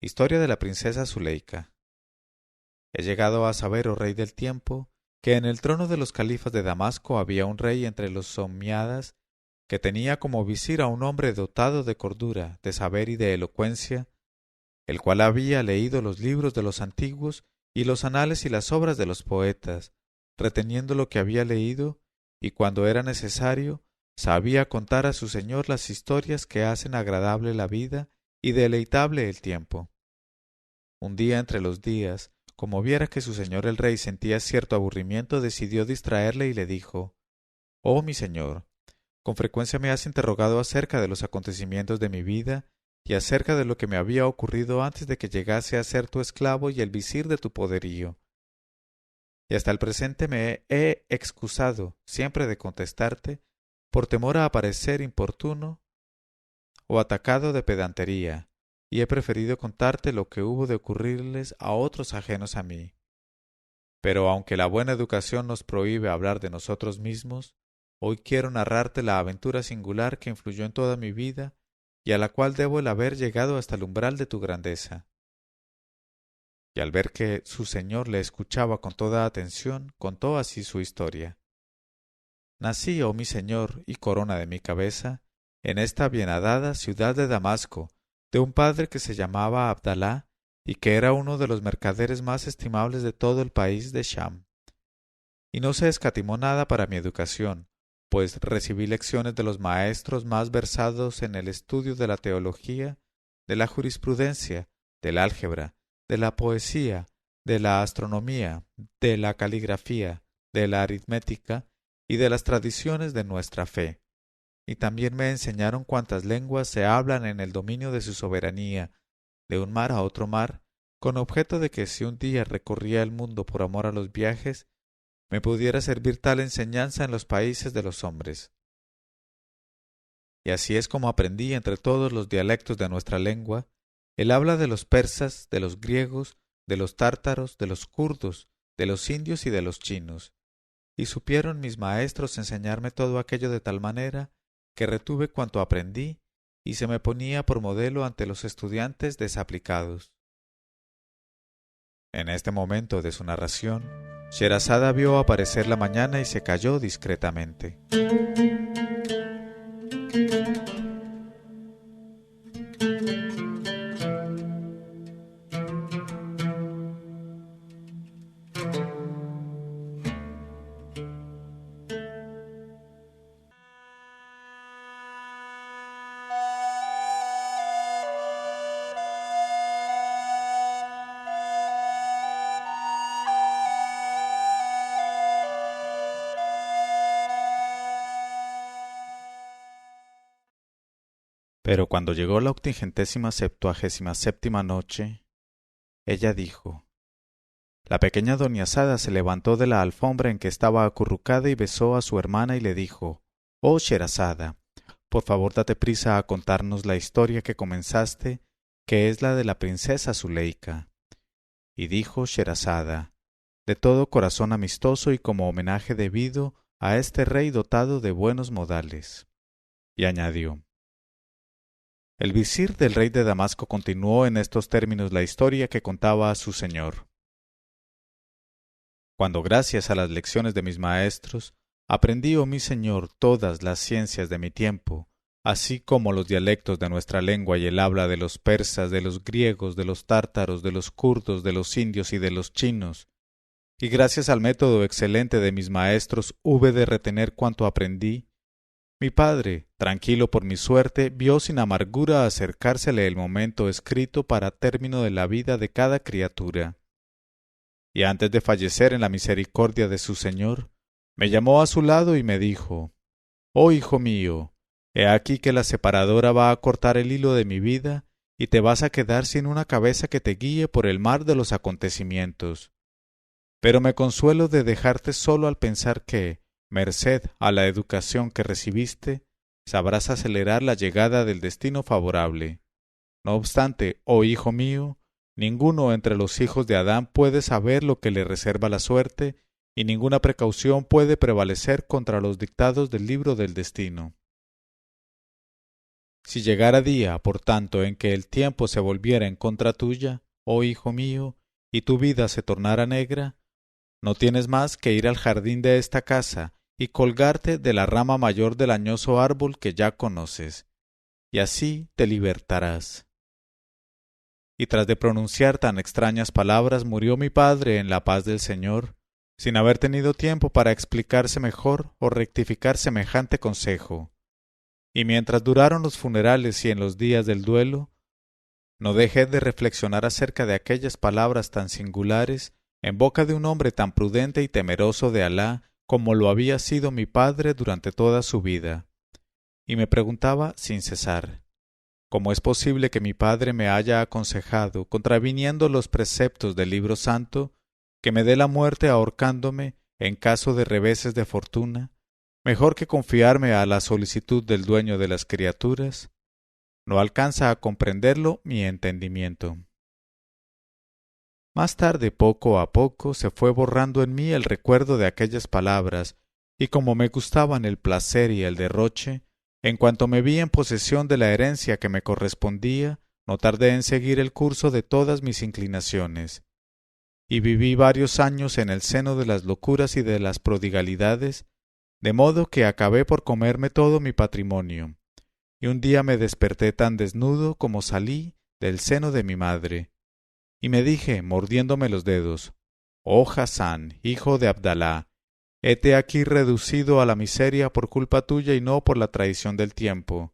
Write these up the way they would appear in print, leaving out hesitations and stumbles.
Historia de la princesa Zuleika. He llegado a saber, oh rey del tiempo, que en el trono de los califas de Damasco había un rey entre los ommiadas que tenía como visir a un hombre dotado de cordura, de saber y de elocuencia, el cual había leído los libros de los antiguos y los anales y las obras de los poetas, reteniendo lo que había leído, y cuando era necesario, sabía contar a su señor las historias que hacen agradable la vida y deleitable el tiempo. Un día entre los días, como viera que su señor el rey sentía cierto aburrimiento, decidió distraerle y le dijo: «Oh, mi señor, con frecuencia me has interrogado acerca de los acontecimientos de mi vida y acerca de lo que me había ocurrido antes de que llegase a ser tu esclavo y el visir de tu poderío. Y hasta el presente me he excusado siempre de contestarte por temor a aparecer importuno o atacado de pedantería, y he preferido contarte lo que hubo de ocurrirles a otros ajenos a mí. Pero aunque la buena educación nos prohíbe hablar de nosotros mismos, hoy quiero narrarte la aventura singular que influyó en toda mi vida y a la cual debo el haber llegado hasta el umbral de tu grandeza». Y al ver que su señor le escuchaba con toda atención, contó así su historia. «Nací, oh mi señor y corona de mi cabeza, en esta bienhadada ciudad de Damasco, de un padre que se llamaba Abdalá y que era uno de los mercaderes más estimables de todo el país de Sham. Y no se escatimó nada para mi educación, pues recibí lecciones de los maestros más versados en el estudio de la teología, de la jurisprudencia, del álgebra, de la poesía, de la astronomía, de la caligrafía, de la aritmética y de las tradiciones de nuestra fe. Y también me enseñaron cuantas lenguas se hablan en el dominio de su soberanía, de un mar a otro mar, con objeto de que si un día recorría el mundo por amor a los viajes, me pudiera servir tal enseñanza en los países de los hombres. Y así es como aprendí entre todos los dialectos de nuestra lengua el habla de los persas, de los griegos, de los tártaros, de los kurdos, de los indios y de los chinos. Y supieron mis maestros enseñarme todo aquello de tal manera que retuve cuanto aprendí y se me ponía por modelo ante los estudiantes desaplicados». En este momento de su narración, Sherazada vio aparecer la mañana y se calló discretamente. Pero cuando llegó la 87ª noche, ella dijo: «La pequeña Doniazada se levantó de la alfombra en que estaba acurrucada y besó a su hermana y le dijo: «Oh Sherazada, por favor date prisa a contarnos la historia que comenzaste, que es la de la princesa Zuleika». Y dijo Sherazada: «De todo corazón amistoso y como homenaje debido a este rey dotado de buenos modales». Y añadió: «El visir del rey de Damasco continuó en estos términos la historia que contaba a su señor. Cuando, gracias a las lecciones de mis maestros, aprendí, oh mi señor, todas las ciencias de mi tiempo, así como los dialectos de nuestra lengua y el habla de los persas, de los griegos, de los tártaros, de los kurdos, de los indios y de los chinos, y gracias al método excelente de mis maestros hube de retener cuanto aprendí, mi padre, tranquilo por mi suerte, vio sin amargura acercársele el momento escrito para término de la vida de cada criatura. Y antes de fallecer en la misericordia de su Señor, me llamó a su lado y me dijo: «Oh hijo mío, he aquí que la separadora va a cortar el hilo de mi vida y te vas a quedar sin una cabeza que te guíe por el mar de los acontecimientos. Pero me consuelo de dejarte solo al pensar que, merced a la educación que recibiste, sabrás acelerar la llegada del destino favorable. No obstante, oh hijo mío, ninguno entre los hijos de Adán puede saber lo que le reserva la suerte, y ninguna precaución puede prevalecer contra los dictados del libro del destino. Si llegara día, por tanto, en que el tiempo se volviera en contra tuya, oh hijo mío, y tu vida se tornara negra, no tienes más que ir al jardín de esta casa y colgarte de la rama mayor del añoso árbol que ya conoces, y así te libertarás. Y tras de pronunciar tan extrañas palabras, murió mi padre en la paz del Señor, sin haber tenido tiempo para explicarse mejor o rectificar semejante consejo. Y mientras duraron los funerales y en los días del duelo, no dejé de reflexionar acerca de aquellas palabras tan singulares en boca de un hombre tan prudente y temeroso de Alá como lo había sido mi padre durante toda su vida, y me preguntaba sin cesar, ¿cómo es posible que mi padre me haya aconsejado, contraviniendo los preceptos del libro santo, que me dé la muerte ahorcándome en caso de reveses de fortuna, mejor que confiarme a la solicitud del dueño de las criaturas? No alcanza a comprenderlo mi entendimiento. Más tarde, poco a poco, se fue borrando en mí el recuerdo de aquellas palabras, y como me gustaban el placer y el derroche, en cuanto me vi en posesión de la herencia que me correspondía, no tardé en seguir el curso de todas mis inclinaciones, y viví varios años en el seno de las locuras y de las prodigalidades, de modo que acabé por comerme todo mi patrimonio, y un día me desperté tan desnudo como salí del seno de mi madre, y me dije, mordiéndome los dedos, «Oh Hasán, hijo de Abdalá, hete aquí reducido a la miseria por culpa tuya y no por la traición del tiempo,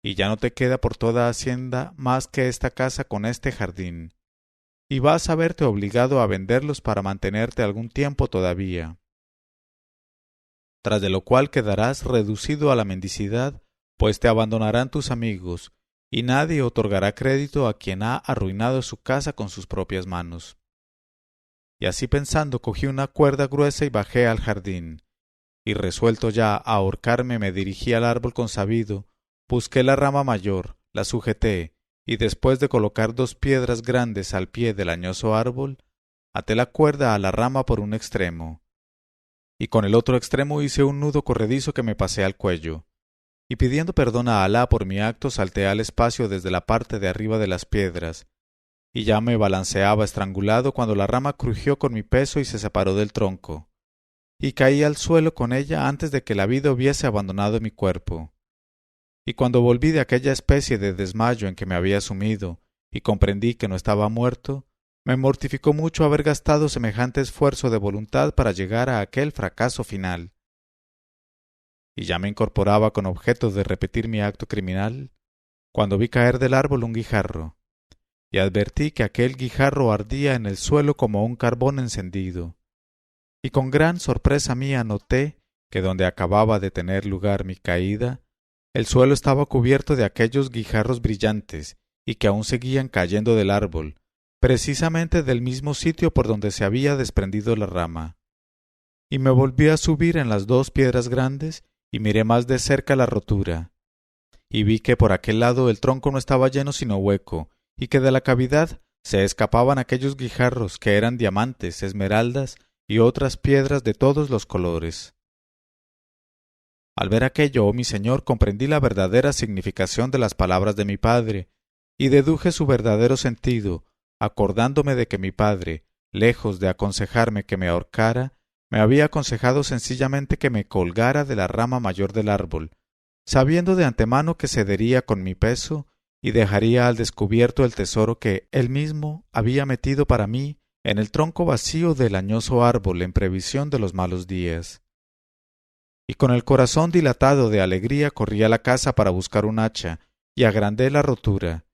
y ya no te queda por toda Hacienda más que esta casa con este jardín, y vas a verte obligado a venderlos para mantenerte algún tiempo todavía, tras de lo cual quedarás reducido a la mendicidad, pues te abandonarán tus amigos, y nadie otorgará crédito a quien ha arruinado su casa con sus propias manos». Y así pensando cogí una cuerda gruesa y bajé al jardín, y resuelto ya a ahorcarme me dirigí al árbol consabido, busqué la rama mayor, la sujeté, y después de colocar 2 piedras grandes al pie del añoso árbol, até la cuerda a la rama por un extremo, y con el otro extremo hice un nudo corredizo que me pasé al cuello, y pidiendo perdón a Alá por mi acto salté al espacio desde la parte de arriba de las piedras, y ya me balanceaba estrangulado cuando la rama crujió con mi peso y se separó del tronco, y caí al suelo con ella antes de que la vida hubiese abandonado mi cuerpo. Y cuando volví de aquella especie de desmayo en que me había sumido, y comprendí que no estaba muerto, me mortificó mucho haber gastado semejante esfuerzo de voluntad para llegar a aquel fracaso final. Y ya me incorporaba con objeto de repetir mi acto criminal, cuando vi caer del árbol un guijarro, y advertí que aquel guijarro ardía en el suelo como un carbón encendido, y con gran sorpresa mía noté que donde acababa de tener lugar mi caída, el suelo estaba cubierto de aquellos guijarros brillantes y que aún seguían cayendo del árbol, precisamente del mismo sitio por donde se había desprendido la rama. Y me volví a subir en las 2 piedras grandes y miré más de cerca la rotura, y vi que por aquel lado el tronco no estaba lleno sino hueco, y que de la cavidad se escapaban aquellos guijarros que eran diamantes, esmeraldas y otras piedras de todos los colores. Al ver aquello, oh mi señor, comprendí la verdadera significación de las palabras de mi padre, y deduje su verdadero sentido, acordándome de que mi padre, lejos de aconsejarme que me ahorcara, me había aconsejado sencillamente que me colgara de la rama mayor del árbol, sabiendo de antemano que cedería con mi peso y dejaría al descubierto el tesoro que él mismo había metido para mí en el tronco vacío del añoso árbol en previsión de los malos días. Y con el corazón dilatado de alegría corrí a la casa para buscar un hacha, y agrandé la rotura,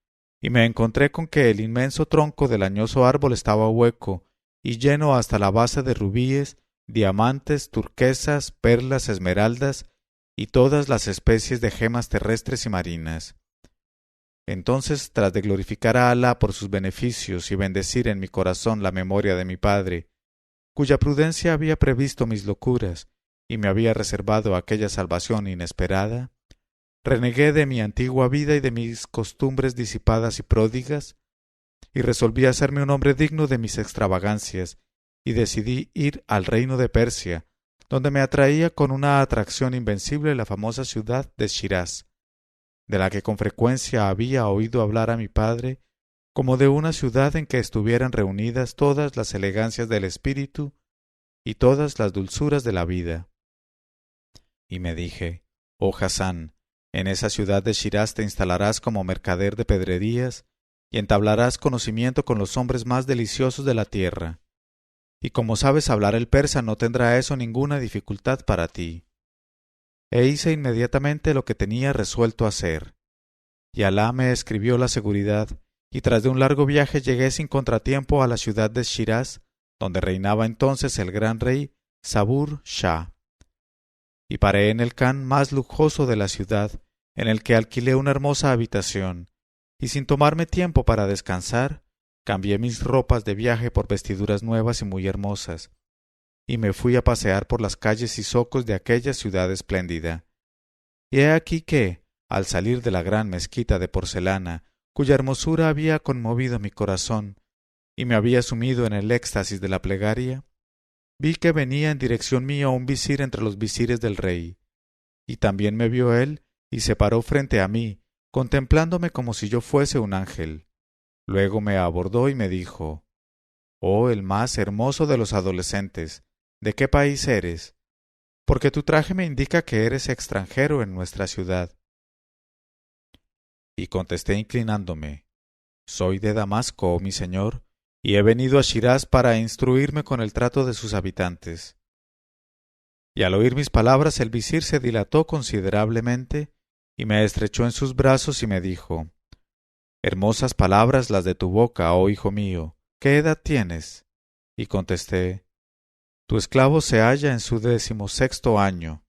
y me encontré con que el inmenso tronco del añoso árbol estaba hueco, y lleno hasta la base de rubíes, diamantes, turquesas, perlas, esmeraldas, y todas las especies de gemas terrestres y marinas. Entonces, tras de glorificar a Alá por sus beneficios y bendecir en mi corazón la memoria de mi padre, cuya prudencia había previsto mis locuras y me había reservado aquella salvación inesperada, renegué de mi antigua vida y de mis costumbres disipadas y pródigas, y resolví hacerme un hombre digno de mis extravagancias, y decidí ir al reino de Persia, donde me atraía con una atracción invencible la famosa ciudad de Shiraz, de la que con frecuencia había oído hablar a mi padre, como de una ciudad en que estuvieran reunidas todas las elegancias del espíritu y todas las dulzuras de la vida. Y me dije, oh Hasán, en esa ciudad de Shiraz te instalarás como mercader de pedrerías y entablarás conocimiento con los hombres más deliciosos de la tierra. Y como sabes hablar el persa, no tendrá eso ninguna dificultad para ti. E hice inmediatamente lo que tenía resuelto hacer. Y Alá me escribió la seguridad, y tras de un largo viaje llegué sin contratiempo a la ciudad de Shiraz, donde reinaba entonces el gran rey Sabur Shah. Y paré en el khan más lujoso de la ciudad, en el que alquilé una hermosa habitación, y sin tomarme tiempo para descansar, cambié mis ropas de viaje por vestiduras nuevas y muy hermosas, y me fui a pasear por las calles y zocos de aquella ciudad espléndida. Y he aquí que, al salir de la gran mezquita de porcelana, cuya hermosura había conmovido mi corazón y me había sumido en el éxtasis de la plegaria, vi que venía en dirección mía un visir entre los visires del rey, y también me vio él y se paró frente a mí, contemplándome como si yo fuese un ángel. Luego me abordó y me dijo, «Oh, el más hermoso de los adolescentes, ¿de qué país eres? Porque tu traje me indica que eres extranjero en nuestra ciudad». Y contesté inclinándome, «Soy de Damasco, oh mi señor, y he venido a Shiraz para instruirme con el trato de sus habitantes». Y al oír mis palabras el visir se dilató considerablemente y me estrechó en sus brazos y me dijo, «Hermosas palabras las de tu boca, oh hijo mío, ¿qué edad tienes?» Y contesté, «Tu esclavo se halla en su 16º año».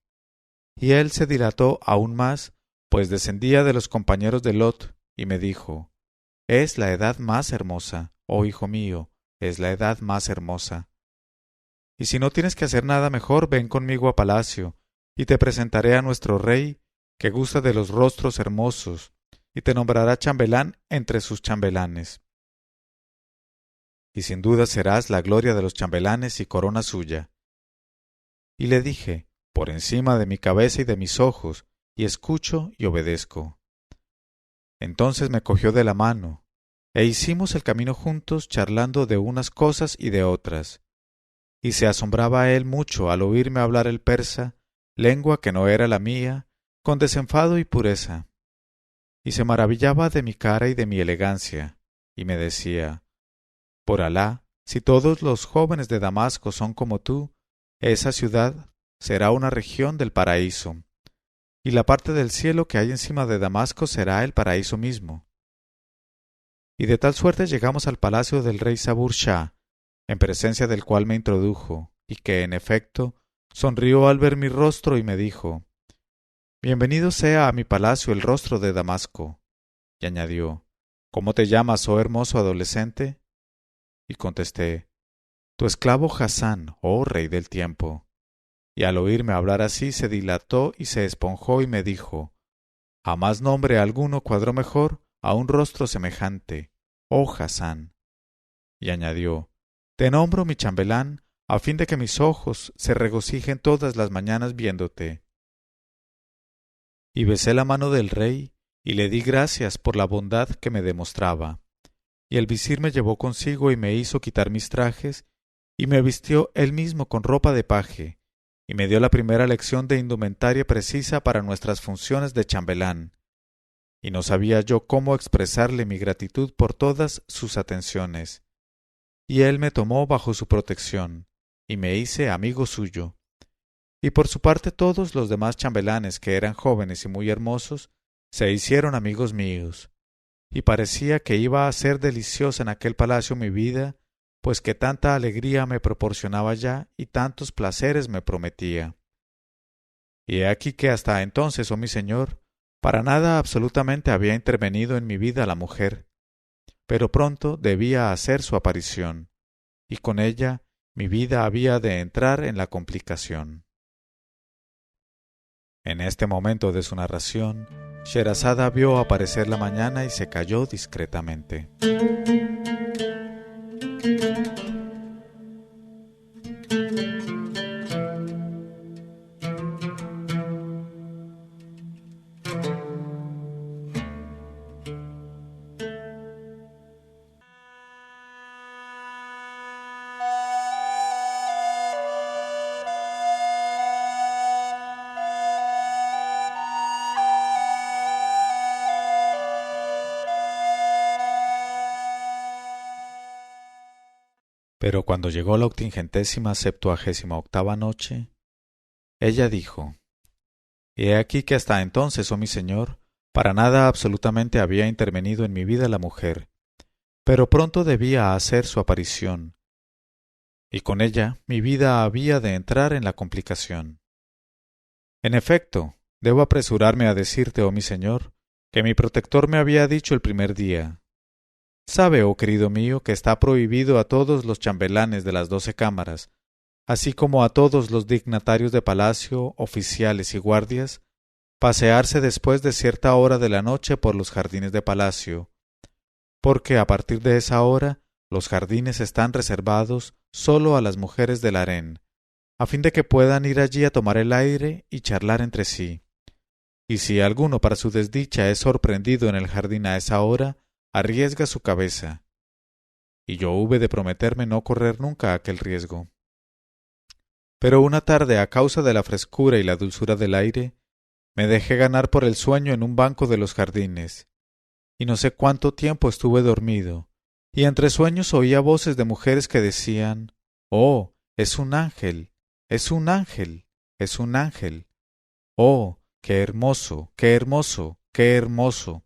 Y él se dilató aún más, pues descendía de los compañeros de Lot, y me dijo, «Es la edad más hermosa, oh hijo mío, es la edad más hermosa. Y si no tienes que hacer nada mejor, ven conmigo a palacio, y te presentaré a nuestro rey, que gusta de los rostros hermosos, y te nombrará chambelán entre sus chambelanes. Y sin duda serás la gloria de los chambelanes y corona suya». Y le dije, por encima de mi cabeza y de mis ojos, y escucho y obedezco. Entonces me cogió de la mano, e hicimos el camino juntos charlando de unas cosas y de otras. Y se asombraba él mucho al oírme hablar el persa, lengua que no era la mía, con desenfado y pureza. Y se maravillaba de mi cara y de mi elegancia, y me decía, «Por Alá, si todos los jóvenes de Damasco son como tú, esa ciudad será una región del paraíso, y la parte del cielo que hay encima de Damasco será el paraíso mismo». Y de tal suerte llegamos al palacio del rey Sabur Shah, en presencia del cual me introdujo, y que, en efecto, sonrió al ver mi rostro y me dijo, «Bienvenido sea a mi palacio el rostro de Damasco». Y añadió, «¿Cómo te llamas, oh hermoso adolescente?» Y contesté, «Tu esclavo Hasán, oh rey del tiempo». Y al oírme hablar así se dilató y se esponjó y me dijo, «Jamás nombre alguno cuadró mejor a un rostro semejante, oh Hasán». Y añadió, «Te nombro mi chambelán, a fin de que mis ojos se regocijen todas las mañanas viéndote». Y besé la mano del rey, y le di gracias por la bondad que me demostraba. Y el visir me llevó consigo y me hizo quitar mis trajes, y me vistió él mismo con ropa de paje, y me dio la primera lección de indumentaria precisa para nuestras funciones de chambelán. Y no sabía yo cómo expresarle mi gratitud por todas sus atenciones. Y él me tomó bajo su protección, y me hice amigo suyo. Y por su parte todos los demás chambelanes, que eran jóvenes y muy hermosos, se hicieron amigos míos. Y parecía que iba a ser deliciosa en aquel palacio mi vida, pues que tanta alegría me proporcionaba ya y tantos placeres me prometía. Y he aquí que hasta entonces, oh mi señor, para nada absolutamente había intervenido en mi vida la mujer, pero pronto debía hacer su aparición, y con ella mi vida había de entrar en la complicación. En este momento de su narración, Sherazada vio aparecer la mañana y se calló discretamente. Pero cuando llegó la 878ª noche, ella dijo: «Y he aquí que hasta entonces, oh mi señor, para nada absolutamente había intervenido en mi vida la mujer, pero pronto debía hacer su aparición, y con ella mi vida había de entrar en la complicación. En efecto, debo apresurarme a decirte, oh mi señor, que mi protector me había dicho el primer día: sabe, oh querido mío, que está prohibido a todos los chambelanes de las 12 cámaras, así como a todos los dignatarios de palacio, oficiales y guardias, pasearse después de cierta hora de la noche por los jardines de palacio, porque a partir de esa hora los jardines están reservados sólo a las mujeres del harén, a fin de que puedan ir allí a tomar el aire y charlar entre sí. Y si alguno para su desdicha es sorprendido en el jardín a esa hora, arriesga su cabeza. Y yo hube de prometerme no correr nunca aquel riesgo. Pero una tarde, a causa de la frescura y la dulzura del aire, me dejé ganar por el sueño en un banco de los jardines, y no sé cuánto tiempo estuve dormido, y entre sueños oía voces de mujeres que decían: «Oh, es un ángel, es un ángel, es un ángel. Oh, qué hermoso, qué hermoso, qué hermoso».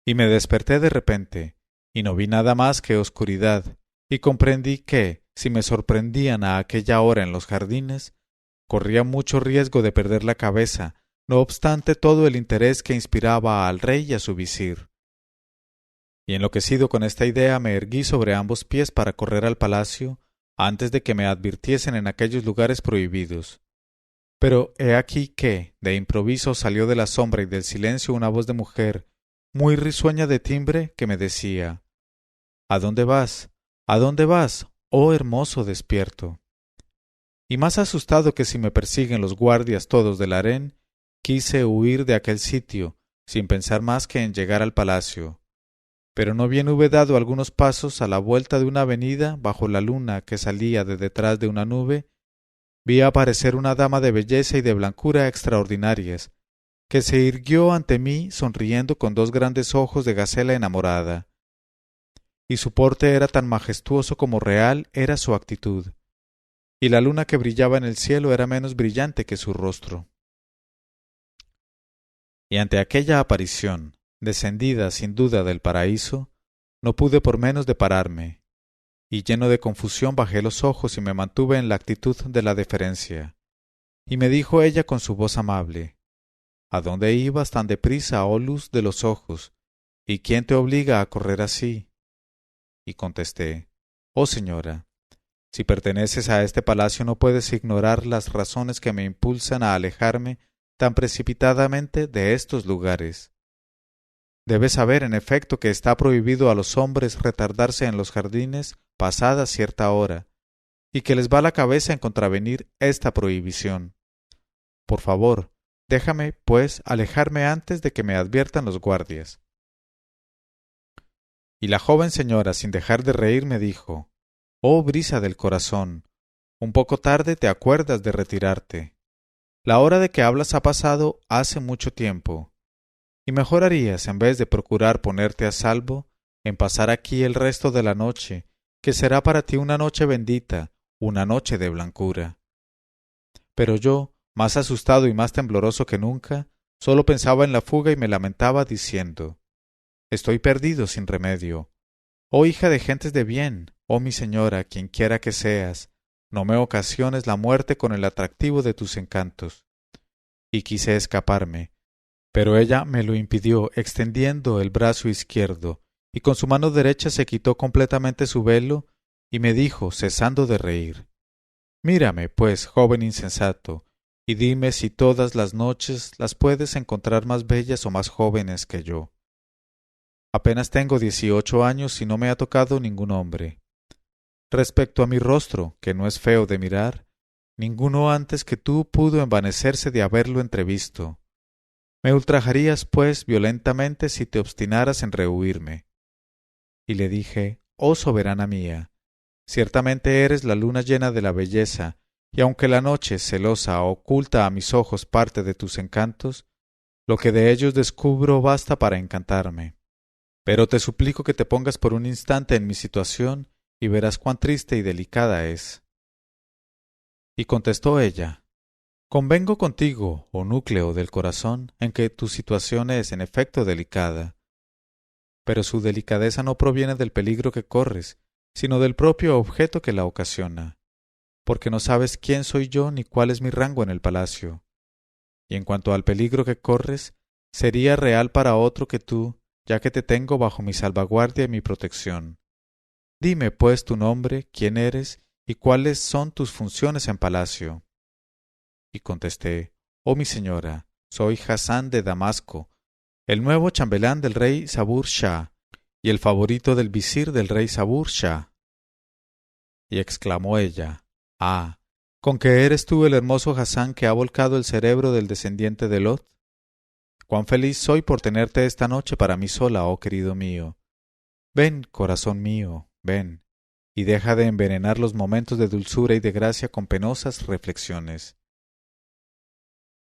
Y me desperté de repente, y no vi nada más que oscuridad, y comprendí que, si me sorprendían a aquella hora en los jardines, corría mucho riesgo de perder la cabeza, no obstante todo el interés que inspiraba al rey y a su visir. Y enloquecido con esta idea me erguí sobre ambos pies para correr al palacio, antes de que me advirtiesen en aquellos lugares prohibidos. Pero he aquí que, de improviso, salió de la sombra y del silencio una voz de mujer, muy risueña de timbre, que me decía: «¿A dónde vas? ¿A dónde vas, oh hermoso despierto?». Y más asustado que si me persiguen los guardias todos del harén, quise huir de aquel sitio, sin pensar más que en llegar al palacio. Pero no bien hube dado algunos pasos, a la vuelta de una avenida, bajo la luna que salía de detrás de una nube, vi aparecer una dama de belleza y de blancura extraordinarias, que se irguió ante mí sonriendo con 2 grandes ojos de gacela enamorada. Y su porte era tan majestuoso como real era su actitud, y la luna que brillaba en el cielo era menos brillante que su rostro. Y ante aquella aparición, descendida sin duda del paraíso, no pude por menos de pararme, y lleno de confusión bajé los ojos y me mantuve en la actitud de la deferencia. Y me dijo ella con su voz amable: «¿A dónde ibas tan deprisa, oh luz de los ojos? ¿Y quién te obliga a correr así?». Y contesté: «Oh señora, si perteneces a este palacio no puedes ignorar las razones que me impulsan a alejarme tan precipitadamente de estos lugares. Debes saber, en efecto, que está prohibido a los hombres retardarse en los jardines pasada cierta hora, y que les va la cabeza en contravenir esta prohibición. Por favor, déjame, pues, alejarme antes de que me adviertan los guardias». Y la joven señora, sin dejar de reír, me dijo: «Oh brisa del corazón, un poco tarde te acuerdas de retirarte. La hora de que hablas ha pasado hace mucho tiempo, y mejor harías, en vez de procurar ponerte a salvo, en pasar aquí el resto de la noche, que será para ti una noche bendita, una noche de blancura». Pero yo, más asustado y más tembloroso que nunca, solo pensaba en la fuga y me lamentaba diciendo: «Estoy perdido sin remedio. Oh hija de gentes de bien, oh mi señora, quien quiera que seas, no me ocasiones la muerte con el atractivo de tus encantos». Y quise escaparme, pero ella me lo impidió extendiendo el brazo izquierdo, y con su mano derecha se quitó completamente su velo, y me dijo, cesando de reír: «Mírame, pues, joven insensato, y dime si todas las noches las puedes encontrar más bellas o más jóvenes que yo. Apenas tengo 18 años y no me ha tocado ningún hombre. Respecto a mi rostro, que no es feo de mirar, ninguno antes que tú pudo envanecerse de haberlo entrevisto. Me ultrajarías, pues, violentamente si te obstinaras en rehuirme». Y le dije: «Oh soberana mía, ciertamente eres la luna llena de la belleza, y aunque la noche celosa oculta a mis ojos parte de tus encantos, lo que de ellos descubro basta para encantarme. Pero te suplico que te pongas por un instante en mi situación y verás cuán triste y delicada es. Y contestó ella: Convengo contigo, oh núcleo del corazón, en que tu situación es en efecto delicada. Pero su delicadeza no proviene del peligro que corres, sino del propio objeto que la ocasiona, porque no sabes quién soy yo ni cuál es mi rango en el palacio. Y en cuanto al peligro que corres, sería real para otro que tú, ya que te tengo bajo mi salvaguardia y mi protección. Dime, pues, tu nombre, quién eres y cuáles son tus funciones en palacio. Y contesté: Oh mi señora, soy Hasán de Damasco, el nuevo chambelán del rey Sabur Shah, y el favorito del visir del rey Sabur Shah. Y exclamó ella: Ah, ¿con que eres tú el hermoso Hasán que ha volcado el cerebro del descendiente de Lot? Cuán feliz soy por tenerte esta noche para mí sola, oh querido mío. Ven, corazón mío, ven, y deja de envenenar los momentos de dulzura y de gracia con penosas reflexiones.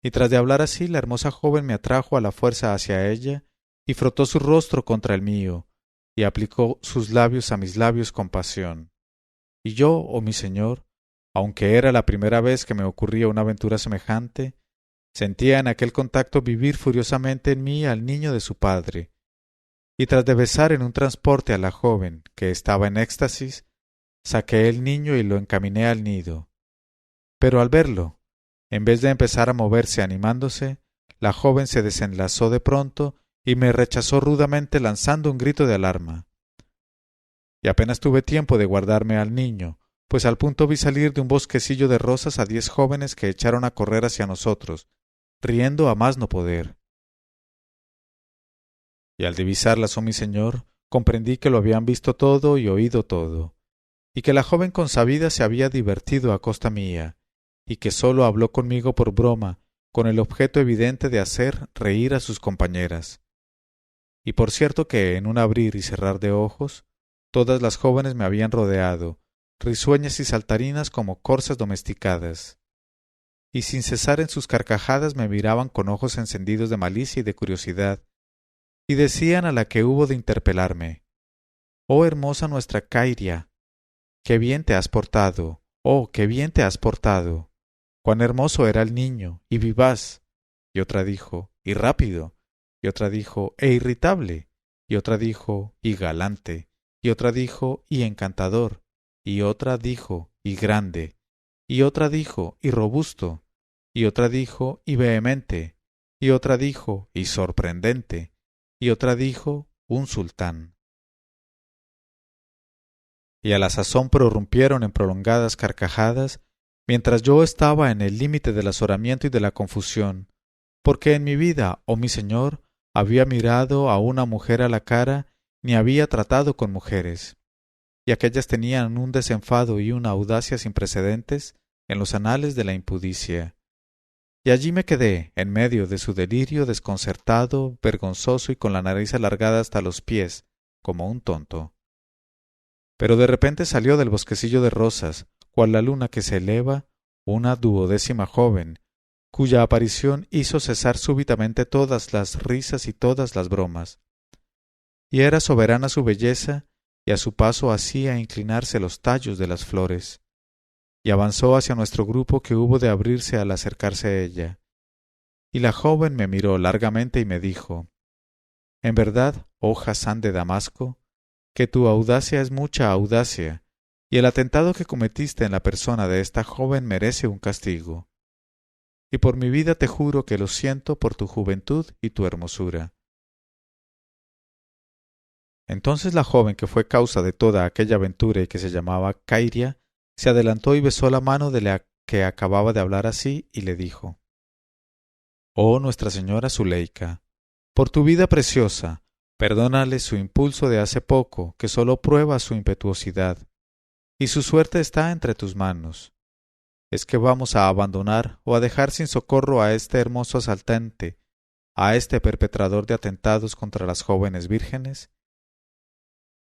Y tras de hablar así, la hermosa joven me atrajo a la fuerza hacia ella, y frotó su rostro contra el mío, y aplicó sus labios a mis labios con pasión. Y yo, oh mi señor, aunque era la primera vez que me ocurría una aventura semejante, sentía en aquel contacto vivir furiosamente en mí al niño de su padre, y tras de besar en un transporte a la joven, que estaba en éxtasis, saqué el niño y lo encaminé al nido. Pero al verlo, en vez de empezar a moverse animándose, la joven se desenlazó de pronto y me rechazó rudamente lanzando un grito de alarma. Y apenas tuve tiempo de guardarme al niño, pues al punto vi salir de un bosquecillo de rosas a 10 jóvenes que echaron a correr hacia nosotros, riendo a más no poder. Y al divisarlas, oh mi señor, comprendí que lo habían visto todo y oído todo, y que la joven consabida se había divertido a costa mía, y que sólo habló conmigo por broma, con el objeto evidente de hacer reír a sus compañeras. Y por cierto que, en un abrir y cerrar de ojos, todas las jóvenes me habían rodeado, risueñas y saltarinas como corzas domesticadas, y sin cesar en sus carcajadas me miraban con ojos encendidos de malicia y de curiosidad, y decían a la que hubo de interpelarme: Oh hermosa nuestra Cairia, qué bien te has portado, oh, qué bien te has portado. Cuán hermoso era el niño, y vivaz. Y otra dijo: y rápido. Y otra dijo: e irritable. Y otra dijo: y galante. Y otra dijo: y encantador. Y otra dijo: y grande. Y otra dijo: y robusto. Y otra dijo: y vehemente. Y otra dijo: y sorprendente. Y otra dijo: un sultán. Y a la sazón prorrumpieron en prolongadas carcajadas, mientras yo estaba en el límite del azoramiento y de la confusión, porque en mi vida, oh mi señor, había mirado a una mujer a la cara, ni había tratado con mujeres, y aquellas tenían un desenfado y una audacia sin precedentes en los anales de la impudicia. Y allí me quedé, en medio de su delirio, desconcertado, vergonzoso y con la nariz alargada hasta los pies, como un tonto. Pero de repente salió del bosquecillo de rosas, cual la luna que se eleva, una 12ª joven, cuya aparición hizo cesar súbitamente todas las risas y todas las bromas. Y era soberana su belleza, y a su paso hacía inclinarse los tallos de las flores. Y avanzó hacia nuestro grupo, que hubo de abrirse al acercarse a ella. Y la joven me miró largamente y me dijo: En verdad, oh Hasán de Damasco, que tu audacia es mucha audacia, y el atentado que cometiste en la persona de esta joven merece un castigo. Y por mi vida te juro que lo siento por tu juventud y tu hermosura. Entonces la joven, que fue causa de toda aquella aventura y que se llamaba Cairia, se adelantó y besó la mano de la que acababa de hablar así, y le dijo: Oh Nuestra Señora Zuleika, por tu vida preciosa, perdónale su impulso de hace poco, que sólo prueba su impetuosidad, y su suerte está entre tus manos. ¿Es que vamos a abandonar o a dejar sin socorro a este hermoso asaltante, a este perpetrador de atentados contra las jóvenes vírgenes?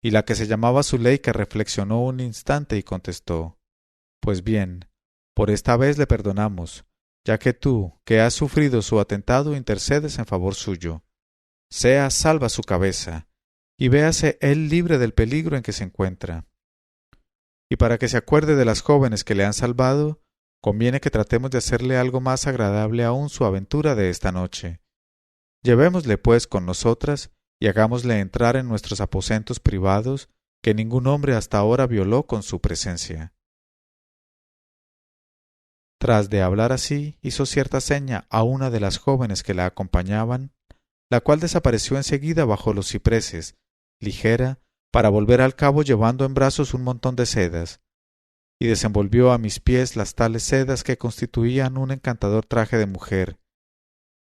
Y la que se llamaba Zuleika reflexionó un instante y contestó: Pues bien, por esta vez le perdonamos, ya que tú, que has sufrido su atentado, intercedes en favor suyo. Sea salva su cabeza, y véase él libre del peligro en que se encuentra. y para que se acuerde de las jóvenes que le han salvado, conviene que tratemos de hacerle algo más agradable aún su aventura de esta noche. Llevémosle pues con nosotras y hagámosle entrar en nuestros aposentos privados, que ningún hombre hasta ahora violó con su presencia. Tras de hablar así, hizo cierta seña a una de las jóvenes que la acompañaban, la cual desapareció enseguida bajo los cipreses, ligera, para volver al cabo llevando en brazos un montón de sedas, y desenvolvió a mis pies las tales sedas que constituían un encantador traje de mujer,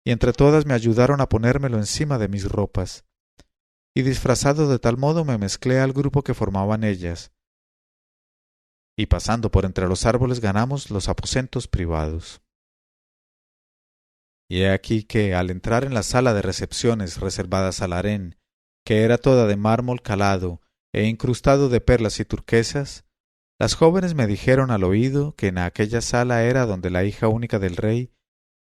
y entre todas me ayudaron a ponérmelo encima de mis ropas, y disfrazado de tal modo me mezclé al grupo que formaban ellas, y pasando por entre los árboles ganamos los aposentos privados. Y he aquí que, al entrar en la sala de recepciones reservadas al harén, que era toda de mármol calado e incrustado de perlas y turquesas, las jóvenes me dijeron al oído que en aquella sala era donde la hija única del rey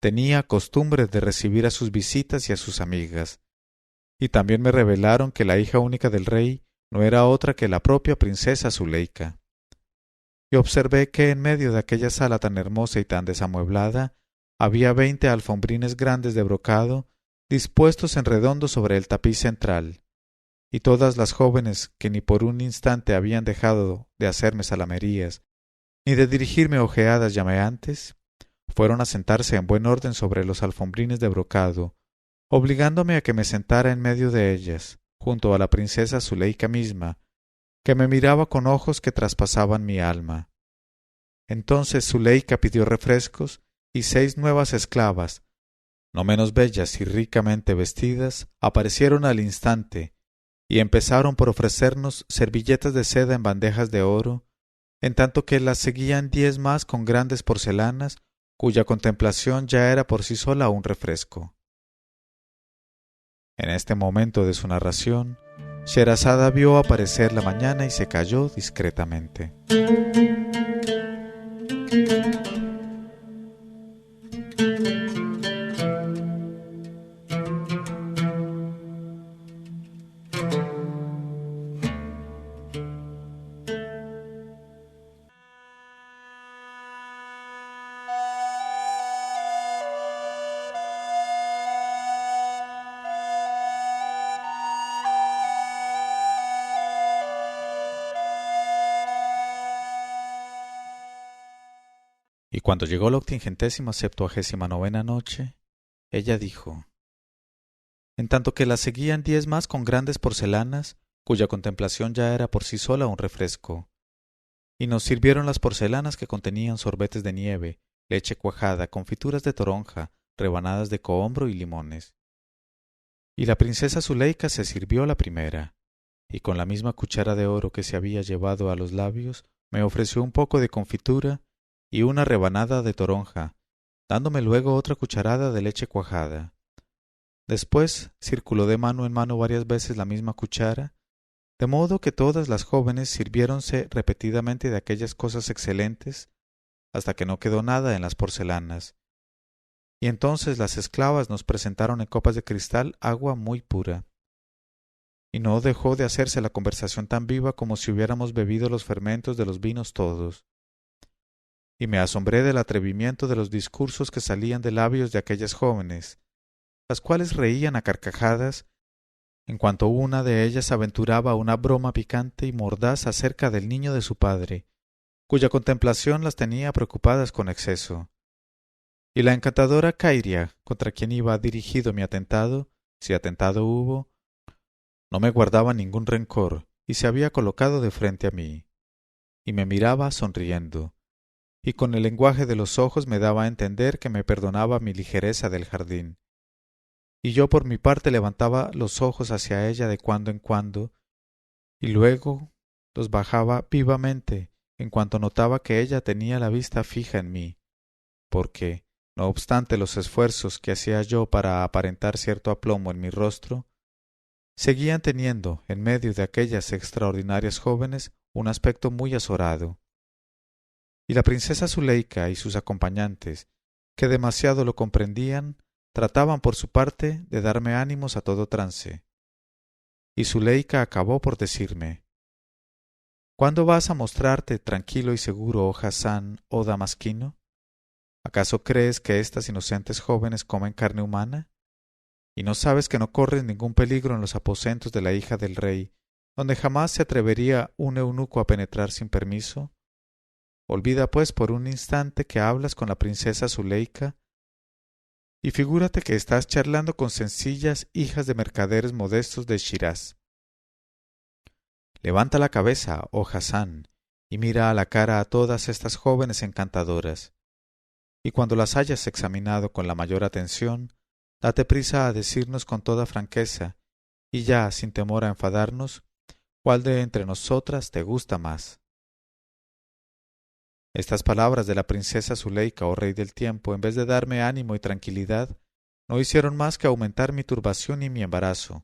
tenía costumbre de recibir a sus visitas y a sus amigas, y también me revelaron que la hija única del rey no era otra que la propia princesa Zuleika. Y observé que en medio de aquella sala tan hermosa y tan desamueblada había 20 alfombrines grandes de brocado dispuestos en redondo sobre el tapiz central, y todas las jóvenes que ni por un instante habían dejado de hacerme salamerías ni de dirigirme ojeadas llameantes, fueron a sentarse en buen orden sobre los alfombrines de brocado, obligándome a que me sentara en medio de ellas, junto a la princesa Zuleika misma, que me miraba con ojos que traspasaban mi alma. Entonces Zuleika pidió refrescos, y 6 nuevas esclavas, no menos bellas y ricamente vestidas, aparecieron al instante, y empezaron por ofrecernos servilletas de seda en bandejas de oro, en tanto que las seguían 10 más con grandes porcelanas, cuya contemplación ya era por sí sola un refresco. En este momento de su narración, Sherazada vio aparecer la mañana y se calló discretamente. Y cuando llegó la 879ª noche, ella dijo: en tanto que la seguían 10 más con grandes porcelanas, cuya contemplación ya era por sí sola un refresco, y nos sirvieron las porcelanas que contenían sorbetes de nieve, leche cuajada, confituras de toronja, rebanadas de cohombro y limones. Y la princesa Zuleika se sirvió la primera, y con la misma cuchara de oro que se había llevado a los labios, me ofreció un poco de confitura y una rebanada de toronja, dándome luego otra cucharada de leche cuajada. Después circuló de mano en mano varias veces la misma cuchara, de modo que todas las jóvenes sirviéronse repetidamente de aquellas cosas excelentes, hasta que no quedó nada en las porcelanas. Y entonces las esclavas nos presentaron en copas de cristal agua muy pura. Y no dejó de hacerse la conversación tan viva como si hubiéramos bebido los fermentos de los vinos todos. Y me asombré del atrevimiento de los discursos que salían de labios de aquellas jóvenes, las cuales reían a carcajadas, en cuanto una de ellas aventuraba una broma picante y mordaz acerca del niño de su padre, cuya contemplación las tenía preocupadas con exceso. Y la encantadora Cairia, contra quien iba dirigido mi atentado, si atentado hubo, no me guardaba ningún rencor, y se había colocado de frente a mí, y me miraba sonriendo, y con el lenguaje de los ojos me daba a entender que me perdonaba mi ligereza del jardín. Y yo por mi parte levantaba los ojos hacia ella de cuando en cuando, y luego los bajaba vivamente en cuanto notaba que ella tenía la vista fija en mí, porque, no obstante los esfuerzos que hacía yo para aparentar cierto aplomo en mi rostro, seguían teniendo, en medio de aquellas extraordinarias jóvenes, un aspecto muy azorado. Y la princesa Zuleika y sus acompañantes, que demasiado lo comprendían, trataban por su parte de darme ánimos a todo trance. Y Zuleika acabó por decirme: ¿Cuándo vas a mostrarte tranquilo y seguro, oh Hasán, oh damasquino? ¿Acaso crees que estas inocentes jóvenes comen carne humana? ¿Y no sabes que no corres ningún peligro en los aposentos de la hija del rey, donde jamás se atrevería un eunuco a penetrar sin permiso? Olvida, pues, por un instante que hablas con la princesa Zuleika, y figúrate que estás charlando con sencillas hijas de mercaderes modestos de Shiraz. Levanta la cabeza, oh Hasán, y mira a la cara a todas estas jóvenes encantadoras, y cuando las hayas examinado con la mayor atención, date prisa a decirnos con toda franqueza, y ya sin temor a enfadarnos, cuál de entre nosotras te gusta más. Estas palabras de la princesa Zuleika, oh rey del tiempo, en vez de darme ánimo y tranquilidad, no hicieron más que aumentar mi turbación y mi embarazo,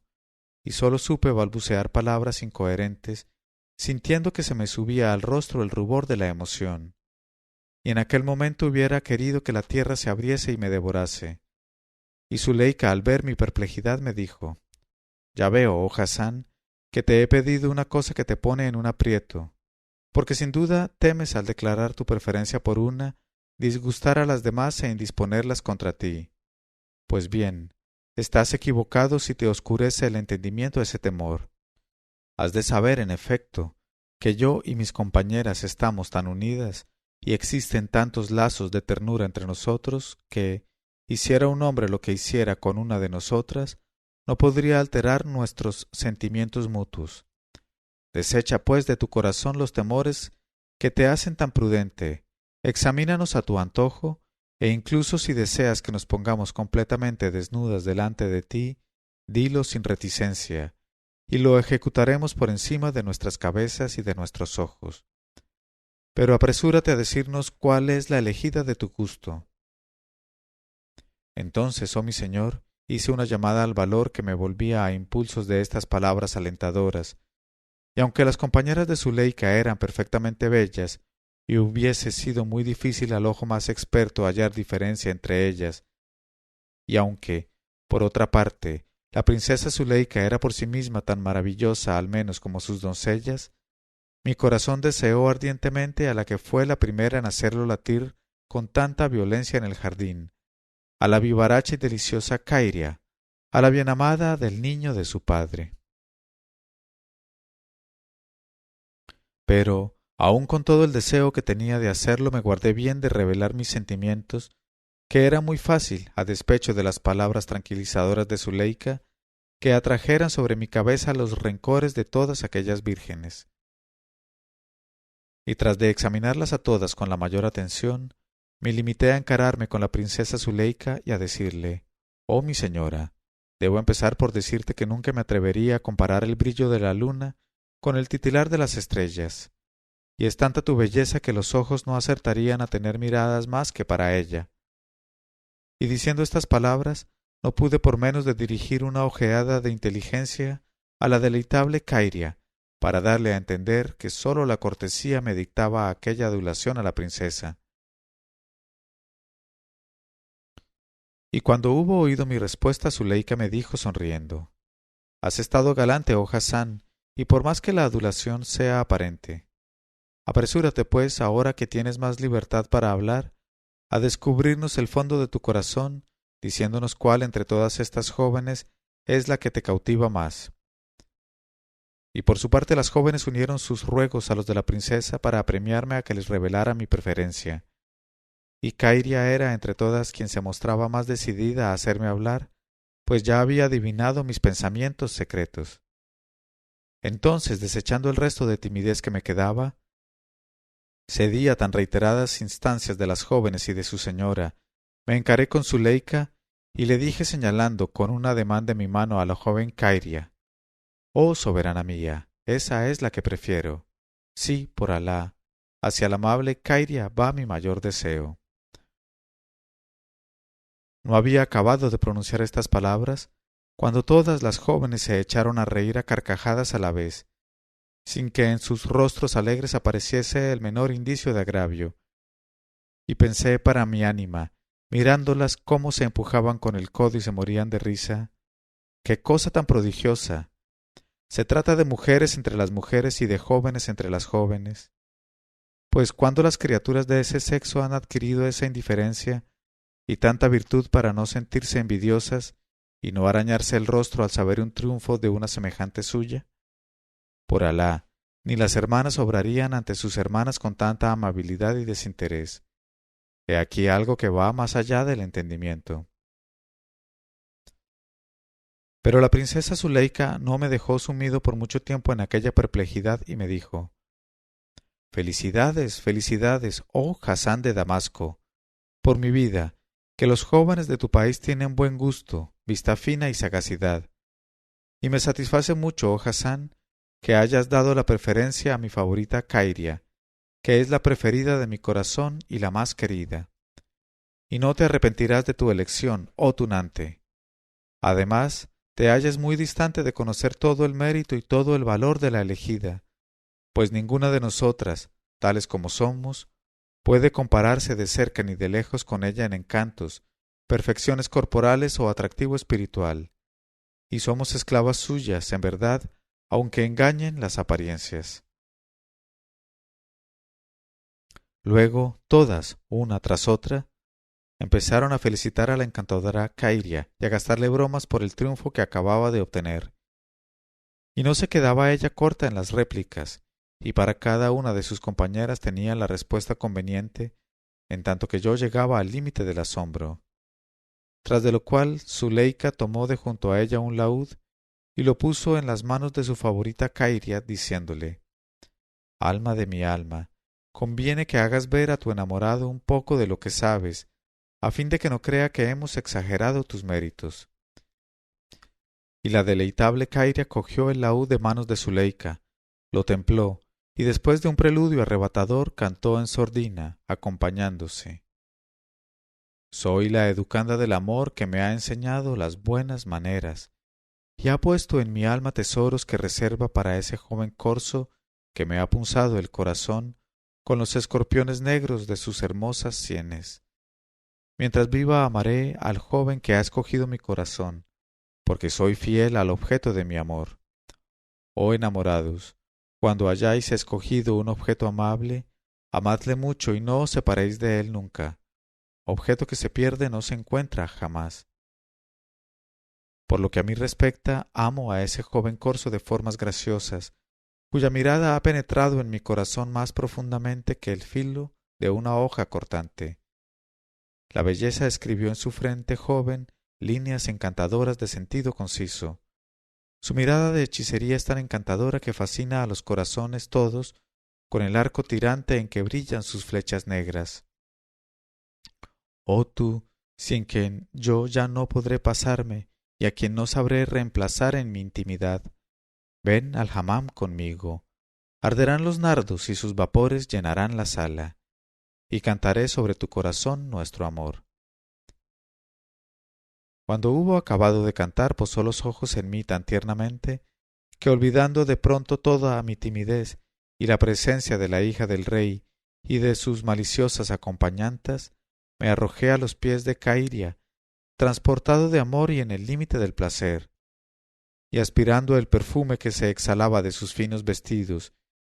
y sólo supe balbucear palabras incoherentes, sintiendo que se me subía al rostro el rubor de la emoción. Y en aquel momento hubiera querido que la tierra se abriese y me devorase. Y Zuleika, al ver mi perplejidad, me dijo: «Ya veo, oh Hasán, que te he pedido una cosa que te pone en un aprieto, porque sin duda temes al declarar tu preferencia por una, disgustar a las demás e indisponerlas contra ti. Pues bien, estás equivocado si te oscurece el entendimiento ese temor. Has de saber, en efecto, que yo y mis compañeras estamos tan unidas y existen tantos lazos de ternura entre nosotros que, hiciera un hombre lo que hiciera con una de nosotras, no podría alterar nuestros sentimientos mutuos. Desecha, pues, de tu corazón los temores que te hacen tan prudente, examínanos a tu antojo, e incluso si deseas que nos pongamos completamente desnudas delante de ti, dilo sin reticencia, y lo ejecutaremos por encima de nuestras cabezas y de nuestros ojos. Pero apresúrate a decirnos cuál es la elegida de tu gusto». Entonces, oh mi señor, hice una llamada al valor que me volvía a impulsos de estas palabras alentadoras, y aunque las compañeras de Zuleika eran perfectamente bellas, y hubiese sido muy difícil al ojo más experto hallar diferencia entre ellas, y aunque, por otra parte, la princesa Zuleika era por sí misma tan maravillosa al menos como sus doncellas, mi corazón deseó ardientemente a la que fue la primera en hacerlo latir con tanta violencia en el jardín, a la vivaracha y deliciosa Cairia, a la bien amada del niño de su padre. Pero, aun con todo el deseo que tenía de hacerlo, me guardé bien de revelar mis sentimientos, que era muy fácil, a despecho de las palabras tranquilizadoras de Zuleika, que atrajeran sobre mi cabeza los rencores de todas aquellas vírgenes. Y tras de examinarlas a todas con la mayor atención, me limité a encararme con la princesa Zuleika y a decirle: «Oh mi señora, debo empezar por decirte que nunca me atrevería a comparar el brillo de la luna con el titilar de las estrellas, y es tanta tu belleza que los ojos no acertarían a tener miradas más que para ella». Y diciendo estas palabras, no pude por menos de dirigir una ojeada de inteligencia a la deleitable Cairia, para darle a entender que sólo la cortesía me dictaba aquella adulación a la princesa. Y cuando hubo oído mi respuesta, Zuleika me dijo sonriendo: «Has estado galante, oh Hasán, y por más que la adulación sea aparente. Apresúrate, pues, ahora que tienes más libertad para hablar, a descubrirnos el fondo de tu corazón, diciéndonos cuál entre todas estas jóvenes es la que te cautiva más». Y por su parte las jóvenes unieron sus ruegos a los de la princesa para apremiarme a que les revelara mi preferencia. Y Cairia era entre todas quien se mostraba más decidida a hacerme hablar, pues ya había adivinado mis pensamientos secretos. Entonces, desechando el resto de timidez que me quedaba, cedí a tan reiteradas instancias de las jóvenes y de su señora, me encaré con Zuleika y le dije señalando con un ademán de mi mano a la joven Cairia: «Oh soberana mía, esa es la que prefiero. Sí, por Alá, hacia la amable Cairia va mi mayor deseo». No había acabado de pronunciar estas palabras cuando todas las jóvenes se echaron a reír a carcajadas a la vez, sin que en sus rostros alegres apareciese el menor indicio de agravio. Y pensé para mi ánima, mirándolas cómo se empujaban con el codo y se morían de risa: «¡Qué cosa tan prodigiosa! Se trata de mujeres entre las mujeres y de jóvenes entre las jóvenes. Pues cuando las criaturas de ese sexo han adquirido esa indiferencia y tanta virtud para no sentirse envidiosas y no arañarse el rostro al saber un triunfo de una semejante suya, por Alá, ni las hermanas obrarían ante sus hermanas con tanta amabilidad y desinterés. He aquí algo que va más allá del entendimiento. Pero la princesa Zuleika no me dejó sumido por mucho tiempo en aquella perplejidad y me dijo: Felicidades, felicidades, oh Hasán de Damasco. Por mi vida, que los jóvenes de tu país tienen buen gusto, vista fina y sagacidad. Y me satisface mucho, oh Hasán, que hayas dado la preferencia a mi favorita Kairia, que es la preferida de mi corazón y la más querida. Y no te arrepentirás de tu elección, oh tunante. Además, te hallas muy distante de conocer todo el mérito y todo el valor de la elegida, pues ninguna de nosotras, tales como somos, puede compararse de cerca ni de lejos con ella en encantos, perfecciones corporales o atractivo espiritual, y somos esclavas suyas, en verdad, aunque engañen las apariencias. Luego, todas, una tras otra, empezaron a felicitar a la encantadora Kairia y a gastarle bromas por el triunfo que acababa de obtener. Y no se quedaba ella corta en las réplicas, y para cada una de sus compañeras tenía la respuesta conveniente, en tanto que yo llegaba al límite del asombro. Tras de lo cual Zuleika tomó de junto a ella un laúd y lo puso en las manos de su favorita Kairia, diciéndole: Alma de mi alma, conviene que hagas ver a tu enamorado un poco de lo que sabes, a fin de que no crea que hemos exagerado tus méritos. Y la deleitable Kairia cogió el laúd de manos de Zuleika, lo templó, y después de un preludio arrebatador cantó en sordina, acompañándose: Soy la educanda del amor que me ha enseñado las buenas maneras, y ha puesto en mi alma tesoros que reserva para ese joven corzo que me ha punzado el corazón con los escorpiones negros de sus hermosas sienes. Mientras viva amaré al joven que ha escogido mi corazón, porque soy fiel al objeto de mi amor. Oh enamorados, cuando hayáis escogido un objeto amable, amadle mucho y no os separéis de él nunca. Objeto que se pierde no se encuentra jamás. Por lo que a mí respecta, amo a ese joven corzo de formas graciosas, cuya mirada ha penetrado en mi corazón más profundamente que el filo de una hoja cortante. La belleza escribió en su frente joven líneas encantadoras de sentido conciso. Su mirada de hechicería es tan encantadora que fascina a los corazones todos con el arco tirante en que brillan sus flechas negras. Oh tú, sin quien yo ya no podré pasarme y a quien no sabré reemplazar en mi intimidad, ven al hammam conmigo. Arderán los nardos y sus vapores llenarán la sala, y cantaré sobre tu corazón nuestro amor. Cuando hubo acabado de cantar, posó los ojos en mí tan tiernamente, que olvidando de pronto toda mi timidez y la presencia de la hija del rey y de sus maliciosas acompañantas, me arrojé a los pies de Kairia, transportado de amor y en el límite del placer, y aspirando el perfume que se exhalaba de sus finos vestidos,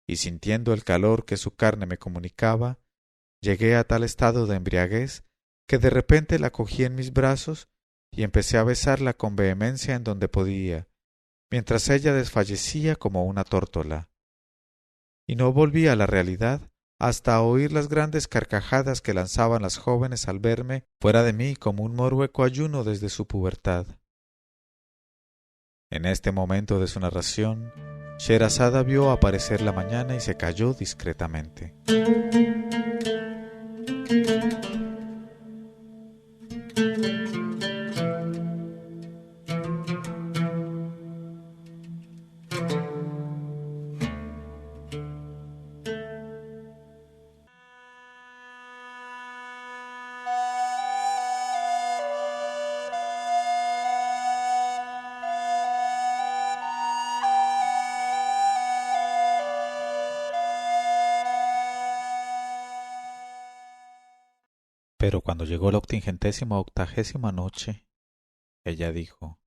y sintiendo el calor que su carne me comunicaba, llegué a tal estado de embriaguez que de repente la cogí en mis brazos y empecé a besarla con vehemencia en donde podía, mientras ella desfallecía como una tórtola. Y no volví a la realidad hasta oír las grandes carcajadas que lanzaban las jóvenes al verme fuera de mí como un morueco ayuno desde su pubertad. En este momento de su narración, Sherazada vio aparecer la mañana y se calló discretamente. Pero cuando llegó la 880ª noche, ella dijo: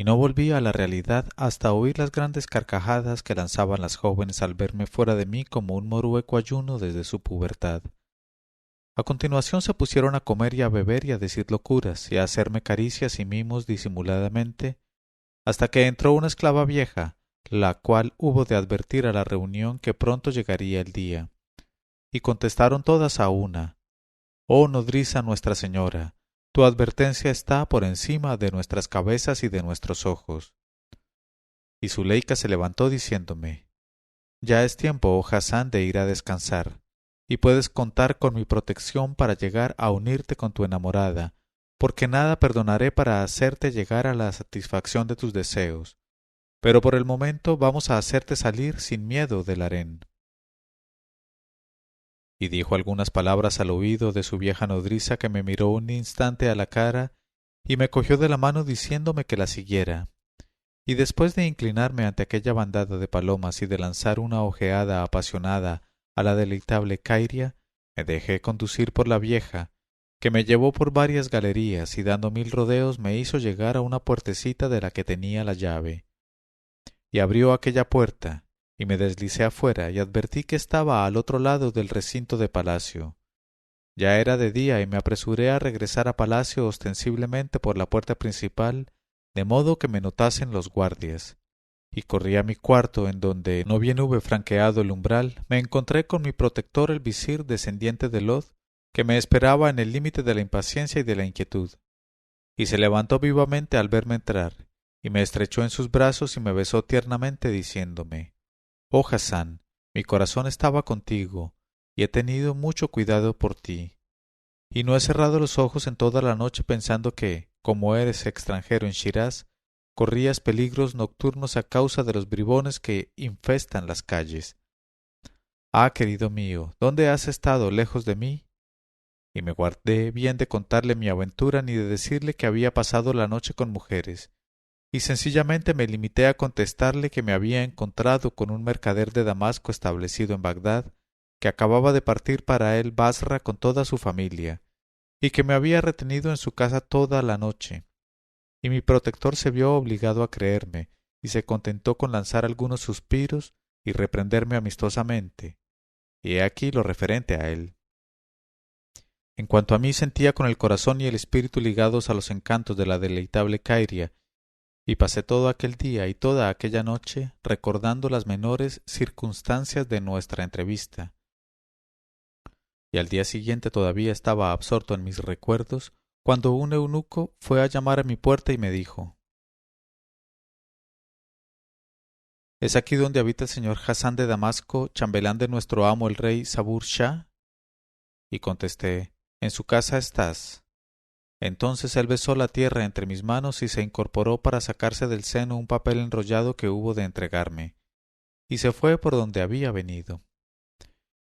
y no volví a la realidad hasta oír las grandes carcajadas que lanzaban las jóvenes al verme fuera de mí como un morueco ayuno desde su pubertad. A continuación se pusieron a comer y a beber y a decir locuras y a hacerme caricias y mimos disimuladamente, hasta que entró una esclava vieja, la cual hubo de advertir a la reunión que pronto llegaría el día. Y contestaron todas a una: «Oh nodriza Nuestra Señora, tu advertencia está por encima de nuestras cabezas y de nuestros ojos». Y Zuleika se levantó diciéndome: «Ya es tiempo, oh Hasán, de ir a descansar, y puedes contar con mi protección para llegar a unirte con tu enamorada, porque nada perdonaré para hacerte llegar a la satisfacción de tus deseos. Pero por el momento vamos a hacerte salir sin miedo del harén». Y dijo algunas palabras al oído de su vieja nodriza, que me miró un instante a la cara y me cogió de la mano diciéndome que la siguiera. Y después de inclinarme ante aquella bandada de palomas y de lanzar una ojeada apasionada a la deleitable Cairia, me dejé conducir por la vieja, que me llevó por varias galerías y dando 1000 rodeos me hizo llegar a una puertecita de la que tenía la llave. Y abrió aquella puerta, y me deslicé afuera y advertí que estaba al otro lado del recinto de palacio. Ya era de día y me apresuré a regresar a palacio ostensiblemente por la puerta principal, de modo que me notasen los guardias. Y corrí a mi cuarto, en donde, no bien hube franqueado el umbral, me encontré con mi protector el visir descendiente de Lod, que me esperaba en el límite de la impaciencia y de la inquietud. Y se levantó vivamente al verme entrar, y me estrechó en sus brazos y me besó tiernamente, diciéndome: «Oh Hasán, mi corazón estaba contigo, y he tenido mucho cuidado por ti, y no he cerrado los ojos en toda la noche pensando que, como eres extranjero en Shiraz, corrías peligros nocturnos a causa de los bribones que infestan las calles. Ah, querido mío, ¿dónde has estado lejos de mí?». Y me guardé bien de contarle mi aventura ni de decirle que había pasado la noche con mujeres, y sencillamente me limité a contestarle que me había encontrado con un mercader de Damasco establecido en Bagdad, que acababa de partir para el Basra con toda su familia, y que me había retenido en su casa toda la noche. Y mi protector se vio obligado a creerme, y se contentó con lanzar algunos suspiros y reprenderme amistosamente. Y he aquí lo referente a él. En cuanto a mí, sentía con el corazón y el espíritu ligados a los encantos de la deleitable Cairia, y pasé todo aquel día y toda aquella noche recordando las menores circunstancias de nuestra entrevista. Y al día siguiente todavía estaba absorto en mis recuerdos, cuando un eunuco fue a llamar a mi puerta y me dijo: «¿Es aquí donde habita el señor Hasán de Damasco, chambelán de nuestro amo el rey Sabur Shah?». Y contesté: «En su casa estás». Entonces él besó la tierra entre mis manos y se incorporó para sacarse del seno un papel enrollado que hubo de entregarme, y se fue por donde había venido.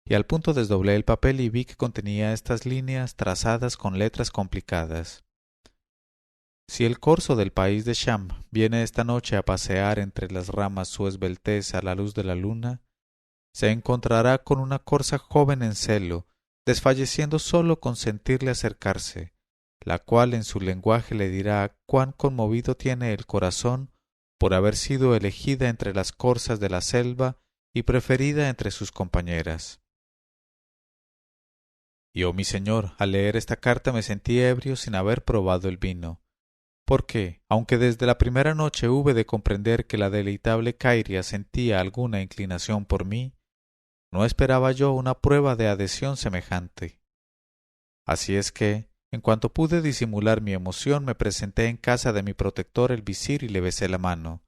Y al punto desdoblé el papel y vi que contenía estas líneas trazadas con letras complicadas: «Si el corzo del país de Sham viene esta noche a pasear entre las ramas su esbeltez a la luz de la luna, se encontrará con una corza joven en celo, desfalleciendo sólo con sentirle acercarse, la cual en su lenguaje le dirá cuán conmovido tiene el corazón por haber sido elegida entre las corzas de la selva y preferida entre sus compañeras». Y, oh mi señor, al leer esta carta me sentí ebrio sin haber probado el vino, porque, aunque desde la primera noche hube de comprender que la deleitable Cairia sentía alguna inclinación por mí, no esperaba yo una prueba de adhesión semejante. Así es que, en cuanto pude disimular mi emoción, me presenté en casa de mi protector el visir y le besé la mano,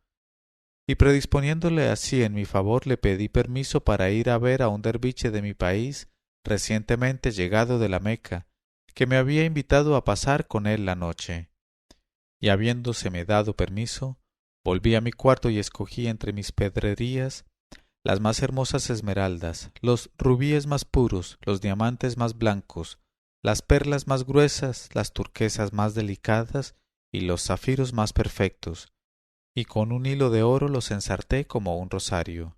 y predisponiéndole así en mi favor le pedí permiso para ir a ver a un derviche de mi país recientemente llegado de la Meca, que me había invitado a pasar con él la noche. Y habiéndoseme dado permiso, volví a mi cuarto y escogí entre mis pedrerías las más hermosas esmeraldas, los rubíes más puros, los diamantes más blancos, las perlas más gruesas, las turquesas más delicadas y los zafiros más perfectos, y con un hilo de oro los ensarté como un rosario.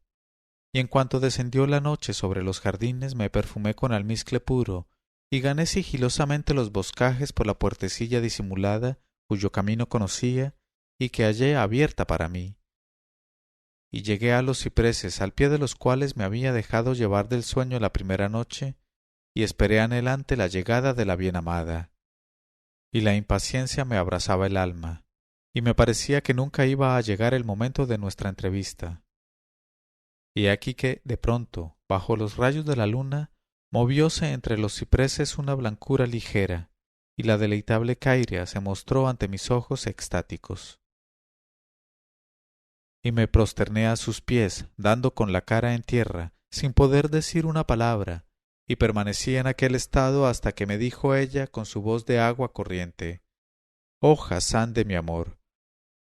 Y en cuanto descendió la noche sobre los jardines, me perfumé con almizcle puro, y gané sigilosamente los boscajes por la puertecilla disimulada, cuyo camino conocía, y que hallé abierta para mí. Y llegué a los cipreses, al pie de los cuales me había dejado llevar del sueño la primera noche, y esperé anhelante la llegada de la bien amada. Y la impaciencia me abrasaba el alma, y me parecía que nunca iba a llegar el momento de nuestra entrevista. Y aquí que, de pronto, bajo los rayos de la luna, movióse entre los cipreses una blancura ligera, y la deleitable Cairia se mostró ante mis ojos extáticos. Y me prosterné a sus pies, dando con la cara en tierra, sin poder decir una palabra, y permanecí en aquel estado hasta que me dijo ella con su voz de agua corriente: «Oh Hasán de mi amor,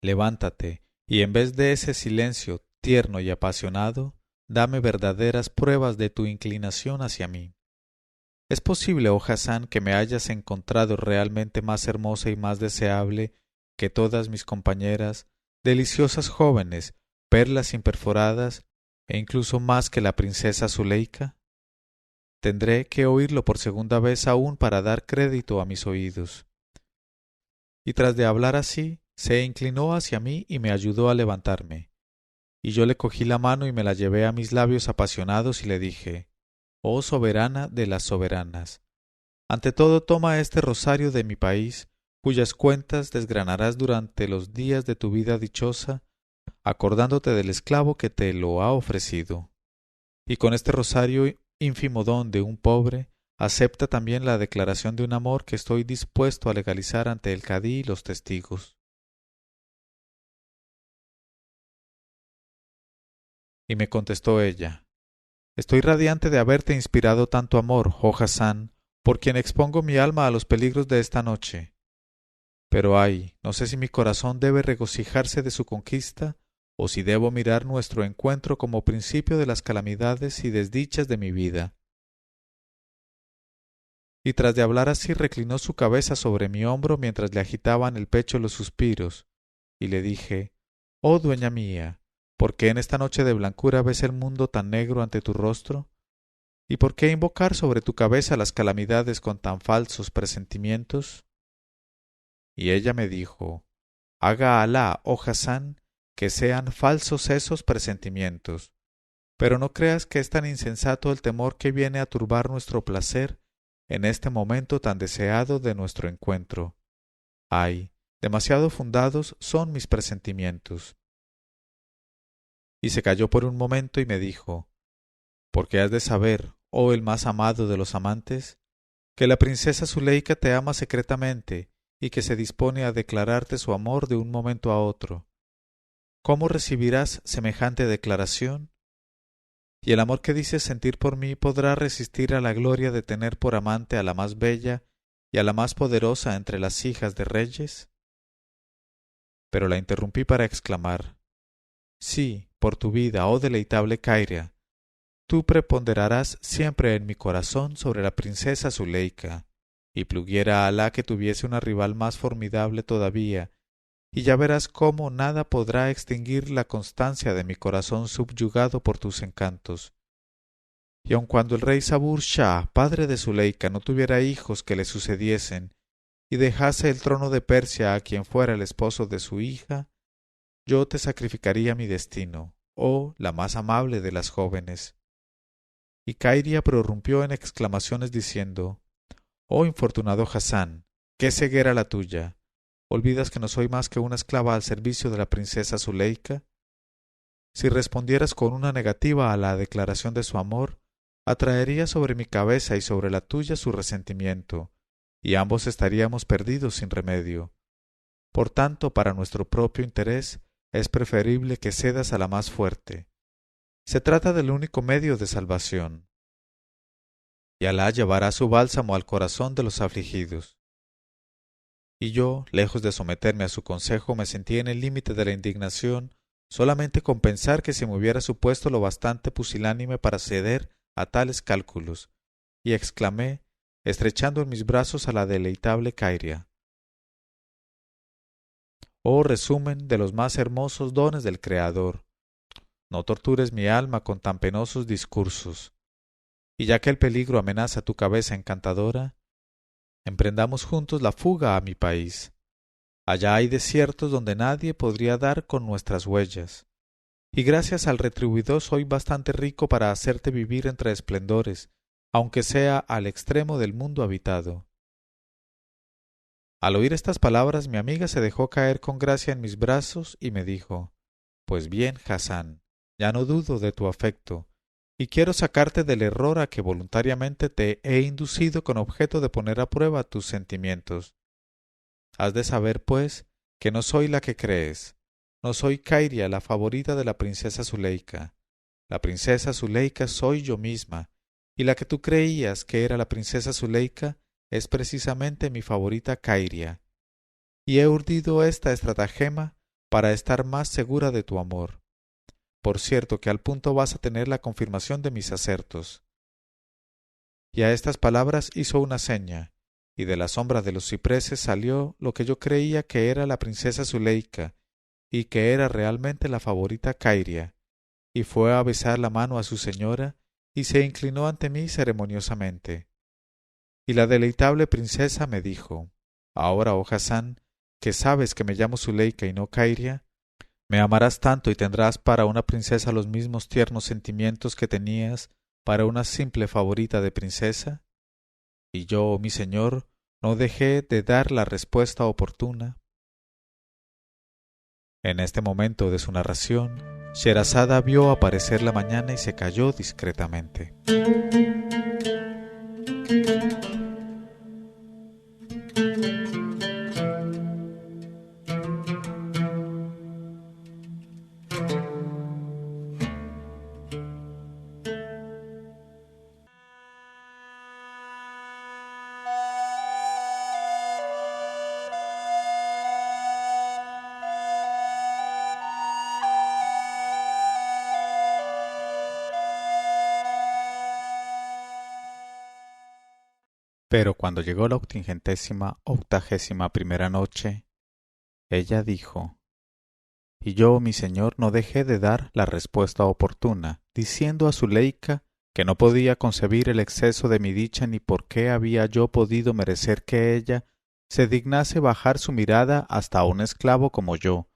levántate, y en vez de ese silencio tierno y apasionado, dame verdaderas pruebas de tu inclinación hacia mí. ¿Es posible, oh Hasán, que me hayas encontrado realmente más hermosa y más deseable que todas mis compañeras, deliciosas jóvenes, perlas imperforadas, e incluso más que la princesa Zuleika? Tendré que oírlo por segunda vez aún para dar crédito a mis oídos». Y tras de hablar así, se inclinó hacia mí y me ayudó a levantarme. Y yo le cogí la mano y me la llevé a mis labios apasionados y le dije: «Oh soberana de las soberanas, ante todo toma este rosario de mi país, cuyas cuentas desgranarás durante los días de tu vida dichosa, acordándote del esclavo que te lo ha ofrecido. Y con este rosario, ínfimo don de un pobre, acepta también la declaración de un amor que estoy dispuesto a legalizar ante el cadí y los testigos». Y me contestó ella: «Estoy radiante de haberte inspirado tanto amor, oh Hasán, por quien expongo mi alma a los peligros de esta noche. Pero ay, no sé si mi corazón debe regocijarse de su conquista, o si debo mirar nuestro encuentro como principio de las calamidades y desdichas de mi vida». Y tras de hablar así reclinó su cabeza sobre mi hombro mientras le agitaban el pecho los suspiros, y le dije: «Oh dueña mía, ¿por qué en esta noche de blancura ves el mundo tan negro ante tu rostro? ¿Y por qué invocar sobre tu cabeza las calamidades con tan falsos presentimientos?». Y ella me dijo: «Haga Alá, oh Hasán, que sean falsos esos presentimientos, pero no creas que es tan insensato el temor que viene a turbar nuestro placer en este momento tan deseado de nuestro encuentro. Ay, demasiado fundados son mis presentimientos». Y se calló por un momento y me dijo: «Porque has de saber, oh el más amado de los amantes, que la princesa Zuleika te ama secretamente y que se dispone a declararte su amor de un momento a otro. ¿Cómo recibirás semejante declaración? Y el amor que dices sentir por mí podrá resistir a la gloria de tener por amante a la más bella y a la más poderosa entre las hijas de reyes». Pero la interrumpí para exclamar: «Sí, por tu vida, oh deleitable Cairia, tú preponderarás siempre en mi corazón sobre la princesa Zuleika, y pluguiera a Alá que tuviese una rival más formidable todavía, y ya verás cómo nada podrá extinguir la constancia de mi corazón subyugado por tus encantos. Y aun cuando el rey Sabur Shah, padre de Zuleika, no tuviera hijos que le sucediesen, y dejase el trono de Persia a quien fuera el esposo de su hija, yo te sacrificaría mi destino, oh la más amable de las jóvenes». Y Cairia prorrumpió en exclamaciones diciendo: «Oh infortunado Hasán, qué ceguera la tuya. ¿Olvidas que no soy más que una esclava al servicio de la princesa Zuleika? Si respondieras con una negativa a la declaración de su amor, atraería sobre mi cabeza y sobre la tuya su resentimiento, y ambos estaríamos perdidos sin remedio. Por tanto, para nuestro propio interés, es preferible que cedas a la más fuerte. Se trata del único medio de salvación, y Alá llevará su bálsamo al corazón de los afligidos». Y yo, lejos de someterme a su consejo, me sentí en el límite de la indignación solamente con pensar que se me hubiera supuesto lo bastante pusilánime para ceder a tales cálculos, y exclamé, estrechando en mis brazos a la deleitable Cairia: «Oh resumen de los más hermosos dones del Creador, no tortures mi alma con tan penosos discursos, y ya que el peligro amenaza tu cabeza encantadora, emprendamos juntos la fuga a mi país. Allá hay desiertos donde nadie podría dar con nuestras huellas. Y gracias al retribuidor soy bastante rico para hacerte vivir entre esplendores, aunque sea al extremo del mundo habitado. Al oír estas palabras, mi amiga se dejó caer con gracia en mis brazos y me dijo: Pues bien, Hassan, ya no dudo de tu afecto, y quiero sacarte del error a que voluntariamente te he inducido con objeto de poner a prueba tus sentimientos. Has de saber, pues, que no soy la que crees. No soy Kairia, la favorita de la princesa Zuleika. La princesa Zuleika soy yo misma, y la que tú creías que era la princesa Zuleika es precisamente mi favorita Kairia. Y he urdido esta estratagema para estar más segura de tu amor. Por cierto que al punto vas a tener la confirmación de mis acertos. Y a estas palabras hizo una seña, y de la sombra de los cipreses salió lo que yo creía que era la princesa Zuleika, y que era realmente la favorita Kairia, y fue a besar la mano a su señora, y se inclinó ante mí ceremoniosamente. Y la deleitable princesa me dijo: Ahora, oh Hassan, que sabes que me llamo Zuleika y no Kairia, me amarás tanto y tendrás para una princesa los mismos tiernos sentimientos que tenías para una simple favorita de princesa. Y yo, mi señor, no dejé de dar la respuesta oportuna. En este momento de su narración, Sherazada vio aparecer la mañana y se calló discretamente. Pero cuando llegó la 81ª noche, ella dijo: Y yo, mi señor, no dejé de dar la respuesta oportuna, diciendo a Zuleika que no podía concebir el exceso de mi dicha ni por qué había yo podido merecer que ella se dignase bajar su mirada hasta un esclavo como yo,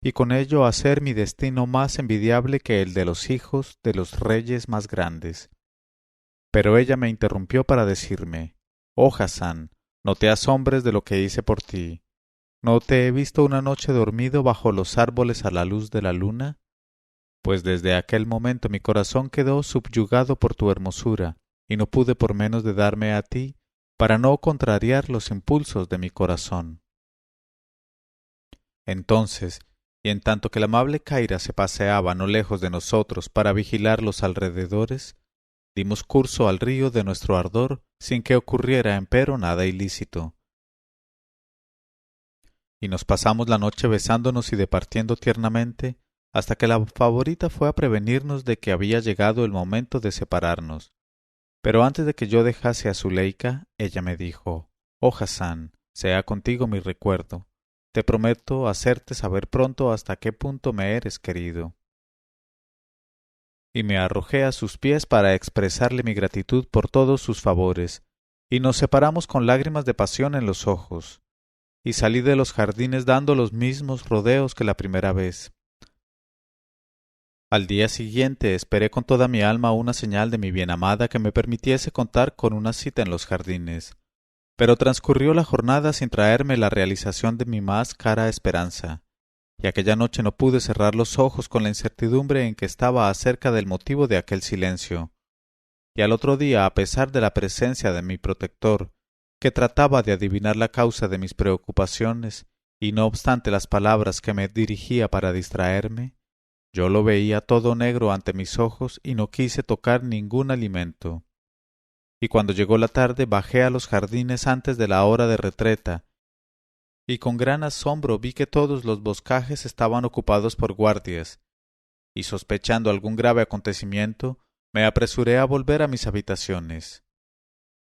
y con ello hacer mi destino más envidiable que el de los hijos de los reyes más grandes. Pero ella me interrumpió para decirme: Oh Hassan, no te asombres de lo que hice por ti. ¿No te he visto una noche dormido bajo los árboles a la luz de la luna? Pues desde aquel momento mi corazón quedó subyugado por tu hermosura, y no pude por menos de darme a ti, para no contrariar los impulsos de mi corazón. Entonces, y en tanto que la amable Kaira se paseaba no lejos de nosotros para vigilar los alrededores, dimos curso al río de nuestro ardor sin que ocurriera empero nada ilícito. Y nos pasamos la noche besándonos y departiendo tiernamente, hasta que la favorita fue a prevenirnos de que había llegado el momento de separarnos. Pero antes de que yo dejase a Zuleika, ella me dijo: Oh Hassan, sea contigo mi recuerdo. Te prometo hacerte saber pronto hasta qué punto me eres querido. Y me arrojé a sus pies para expresarle mi gratitud por todos sus favores, y nos separamos con lágrimas de pasión en los ojos, y salí de los jardines dando los mismos rodeos que la primera vez. Al día siguiente esperé con toda mi alma una señal de mi bienamada que me permitiese contar con una cita en los jardines, pero transcurrió la jornada sin traerme la realización de mi más cara esperanza, y aquella noche no pude cerrar los ojos con la incertidumbre en que estaba acerca del motivo de aquel silencio. Y al otro día, a pesar de la presencia de mi protector, que trataba de adivinar la causa de mis preocupaciones, y no obstante las palabras que me dirigía para distraerme, yo lo veía todo negro ante mis ojos y no quise tocar ningún alimento. Y cuando llegó la tarde bajé a los jardines antes de la hora de retreta, y con gran asombro vi que todos los boscajes estaban ocupados por guardias, y sospechando algún grave acontecimiento, me apresuré a volver a mis habitaciones.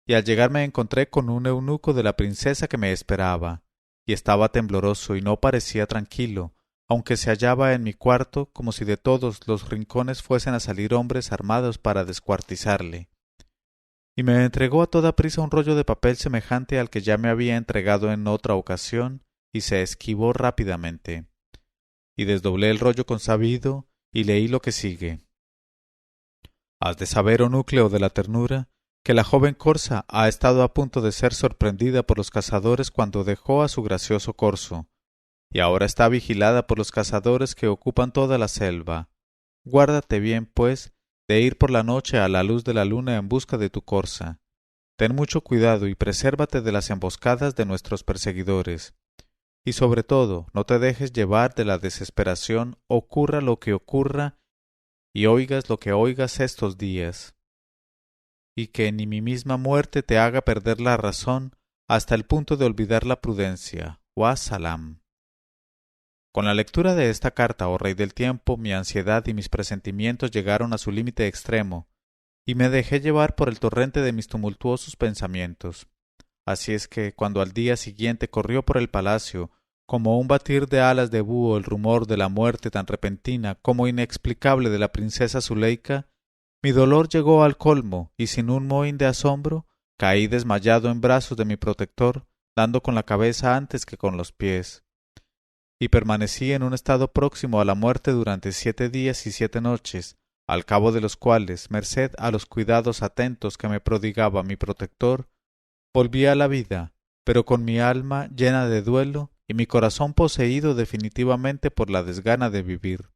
Y al llegar me encontré con un eunuco de la princesa que me esperaba, y estaba tembloroso y no parecía tranquilo, aunque se hallaba en mi cuarto como si de todos los rincones fuesen a salir hombres armados para descuartizarle. Y me entregó a toda prisa un rollo de papel semejante al que ya me había entregado en otra ocasión, y se esquivó rápidamente. Y desdoblé el rollo consabido y leí lo que sigue. Has de saber, oh núcleo de la ternura, que la joven corsa ha estado a punto de ser sorprendida por los cazadores cuando dejó a su gracioso corso, y ahora está vigilada por los cazadores que ocupan toda la selva. Guárdate bien, pues, de ir por la noche a la luz de la luna en busca de tu corsa. Ten mucho cuidado y presérvate de las emboscadas de nuestros perseguidores. Y sobre todo, no te dejes llevar de la desesperación, ocurra lo que ocurra, y oigas lo que oigas estos días. Y que ni mi misma muerte te haga perder la razón hasta el punto de olvidar la prudencia. Wa salam. Con la lectura de esta carta, oh rey del tiempo, mi ansiedad y mis presentimientos llegaron a su límite extremo, y me dejé llevar por el torrente de mis tumultuosos pensamientos. Así es que, cuando al día siguiente corrió por el palacio, como un batir de alas de búho, el rumor de la muerte tan repentina como inexplicable de la princesa Zuleika, mi dolor llegó al colmo, y sin un mohín de asombro, caí desmayado en brazos de mi protector, dando con la cabeza antes que con los pies. Y permanecí en un estado próximo a la muerte durante 7 días y 7 noches, al cabo de los cuales, merced a los cuidados atentos que me prodigaba mi protector, volví a la vida, pero con mi alma llena de duelo y mi corazón poseído definitivamente por la desgana de vivir.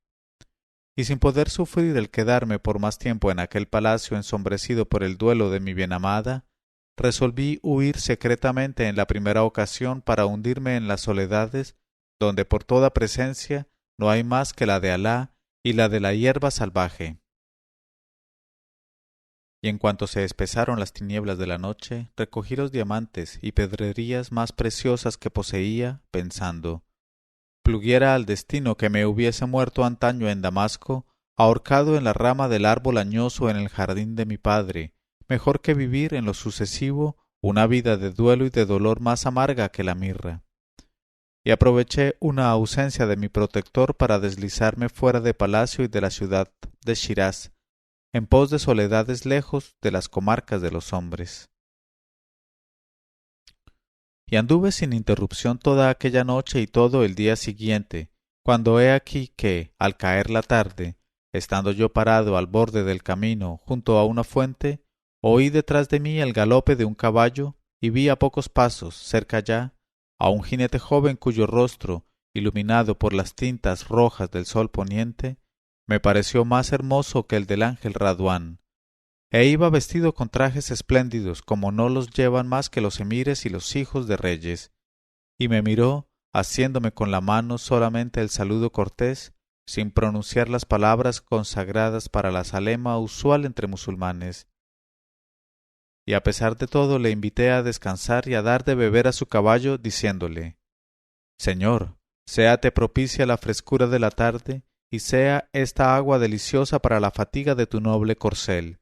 Y sin poder sufrir el quedarme por más tiempo en aquel palacio ensombrecido por el duelo de mi bienamada, resolví huir secretamente en la primera ocasión para hundirme en las soledades donde por toda presencia no hay más que la de Alá y la de la hierba salvaje. Y en cuanto se espesaron las tinieblas de la noche, recogí los diamantes y pedrerías más preciosas que poseía, pensando, pluguiera al destino que me hubiese muerto antaño en Damasco, ahorcado en la rama del árbol añoso en el jardín de mi padre, mejor que vivir en lo sucesivo una vida de duelo y de dolor más amarga que la mirra. Y aproveché una ausencia de mi protector para deslizarme fuera de palacio y de la ciudad de Shiraz, en pos de soledades lejos de las comarcas de los hombres. Y anduve sin interrupción toda aquella noche y todo el día siguiente, cuando he aquí que, al caer la tarde, estando yo parado al borde del camino junto a una fuente, oí detrás de mí el galope de un caballo y vi a pocos pasos, cerca ya, a un jinete joven cuyo rostro, iluminado por las tintas rojas del sol poniente, me pareció más hermoso que el del ángel Raduán, e iba vestido con trajes espléndidos como no los llevan más que los emires y los hijos de reyes, y me miró, haciéndome con la mano solamente el saludo cortés, sin pronunciar las palabras consagradas para la zalema usual entre musulmanes. Y a pesar de todo le invité a descansar y a dar de beber a su caballo, diciéndole, Señor, séate propicia la frescura de la tarde, y sea esta agua deliciosa para la fatiga de tu noble corcel.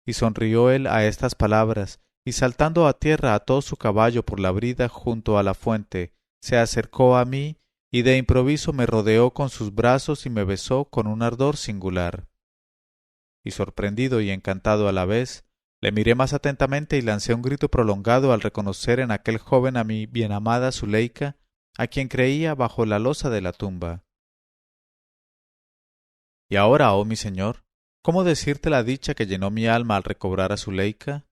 Y sonrió él a estas palabras, y saltando a tierra ató su caballo por la brida junto a la fuente, se acercó a mí, y de improviso me rodeó con sus brazos y me besó con un ardor singular. Y sorprendido y encantado a la vez, le miré más atentamente y lancé un grito prolongado al reconocer en aquel joven a mi bienamada Zuleika, a quien creía bajo la losa de la tumba. Y ahora, oh mi señor, ¿cómo decirte la dicha que llenó mi alma al recobrar a Zuleika?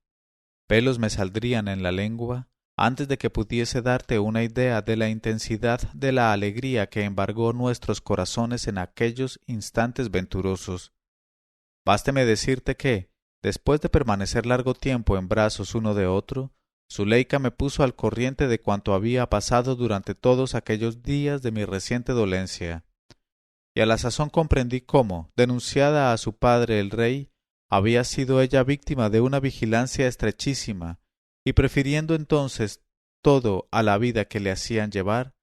Pelos me saldrían en la lengua antes de que pudiese darte una idea de la intensidad de la alegría que embargó nuestros corazones en aquellos instantes venturosos. Básteme decirte que, después de permanecer largo tiempo en brazos uno de otro, Zuleika me puso al corriente de cuanto había pasado durante todos aquellos días de mi reciente dolencia, y a la sazón comprendí cómo, denunciada a su padre el rey, había sido ella víctima de una vigilancia estrechísima, y prefiriendo entonces todo a la vida que le hacían llevar,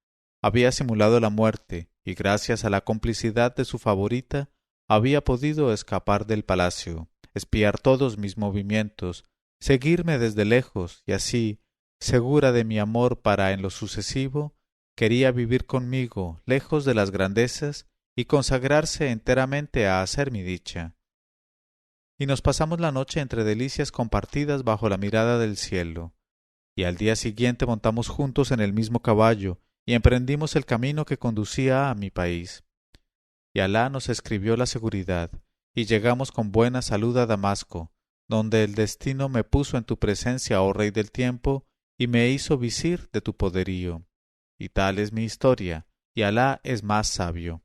había simulado la muerte, y gracias a la complicidad de su favorita, había podido escapar del palacio, espiar todos mis movimientos, seguirme desde lejos, y así, segura de mi amor para en lo sucesivo, quería vivir conmigo, lejos de las grandezas, y consagrarse enteramente a hacer mi dicha. Y nos pasamos la noche entre delicias compartidas bajo la mirada del cielo. y al día siguiente montamos juntos en el mismo caballo y emprendimos el camino que conducía a mi país. Y Alá nos escribió la seguridad, y llegamos con buena salud a Damasco, donde el destino me puso en tu presencia, oh Rey del tiempo, y me hizo visir de tu poderío. Y tal es mi historia, y Alá es más sabio.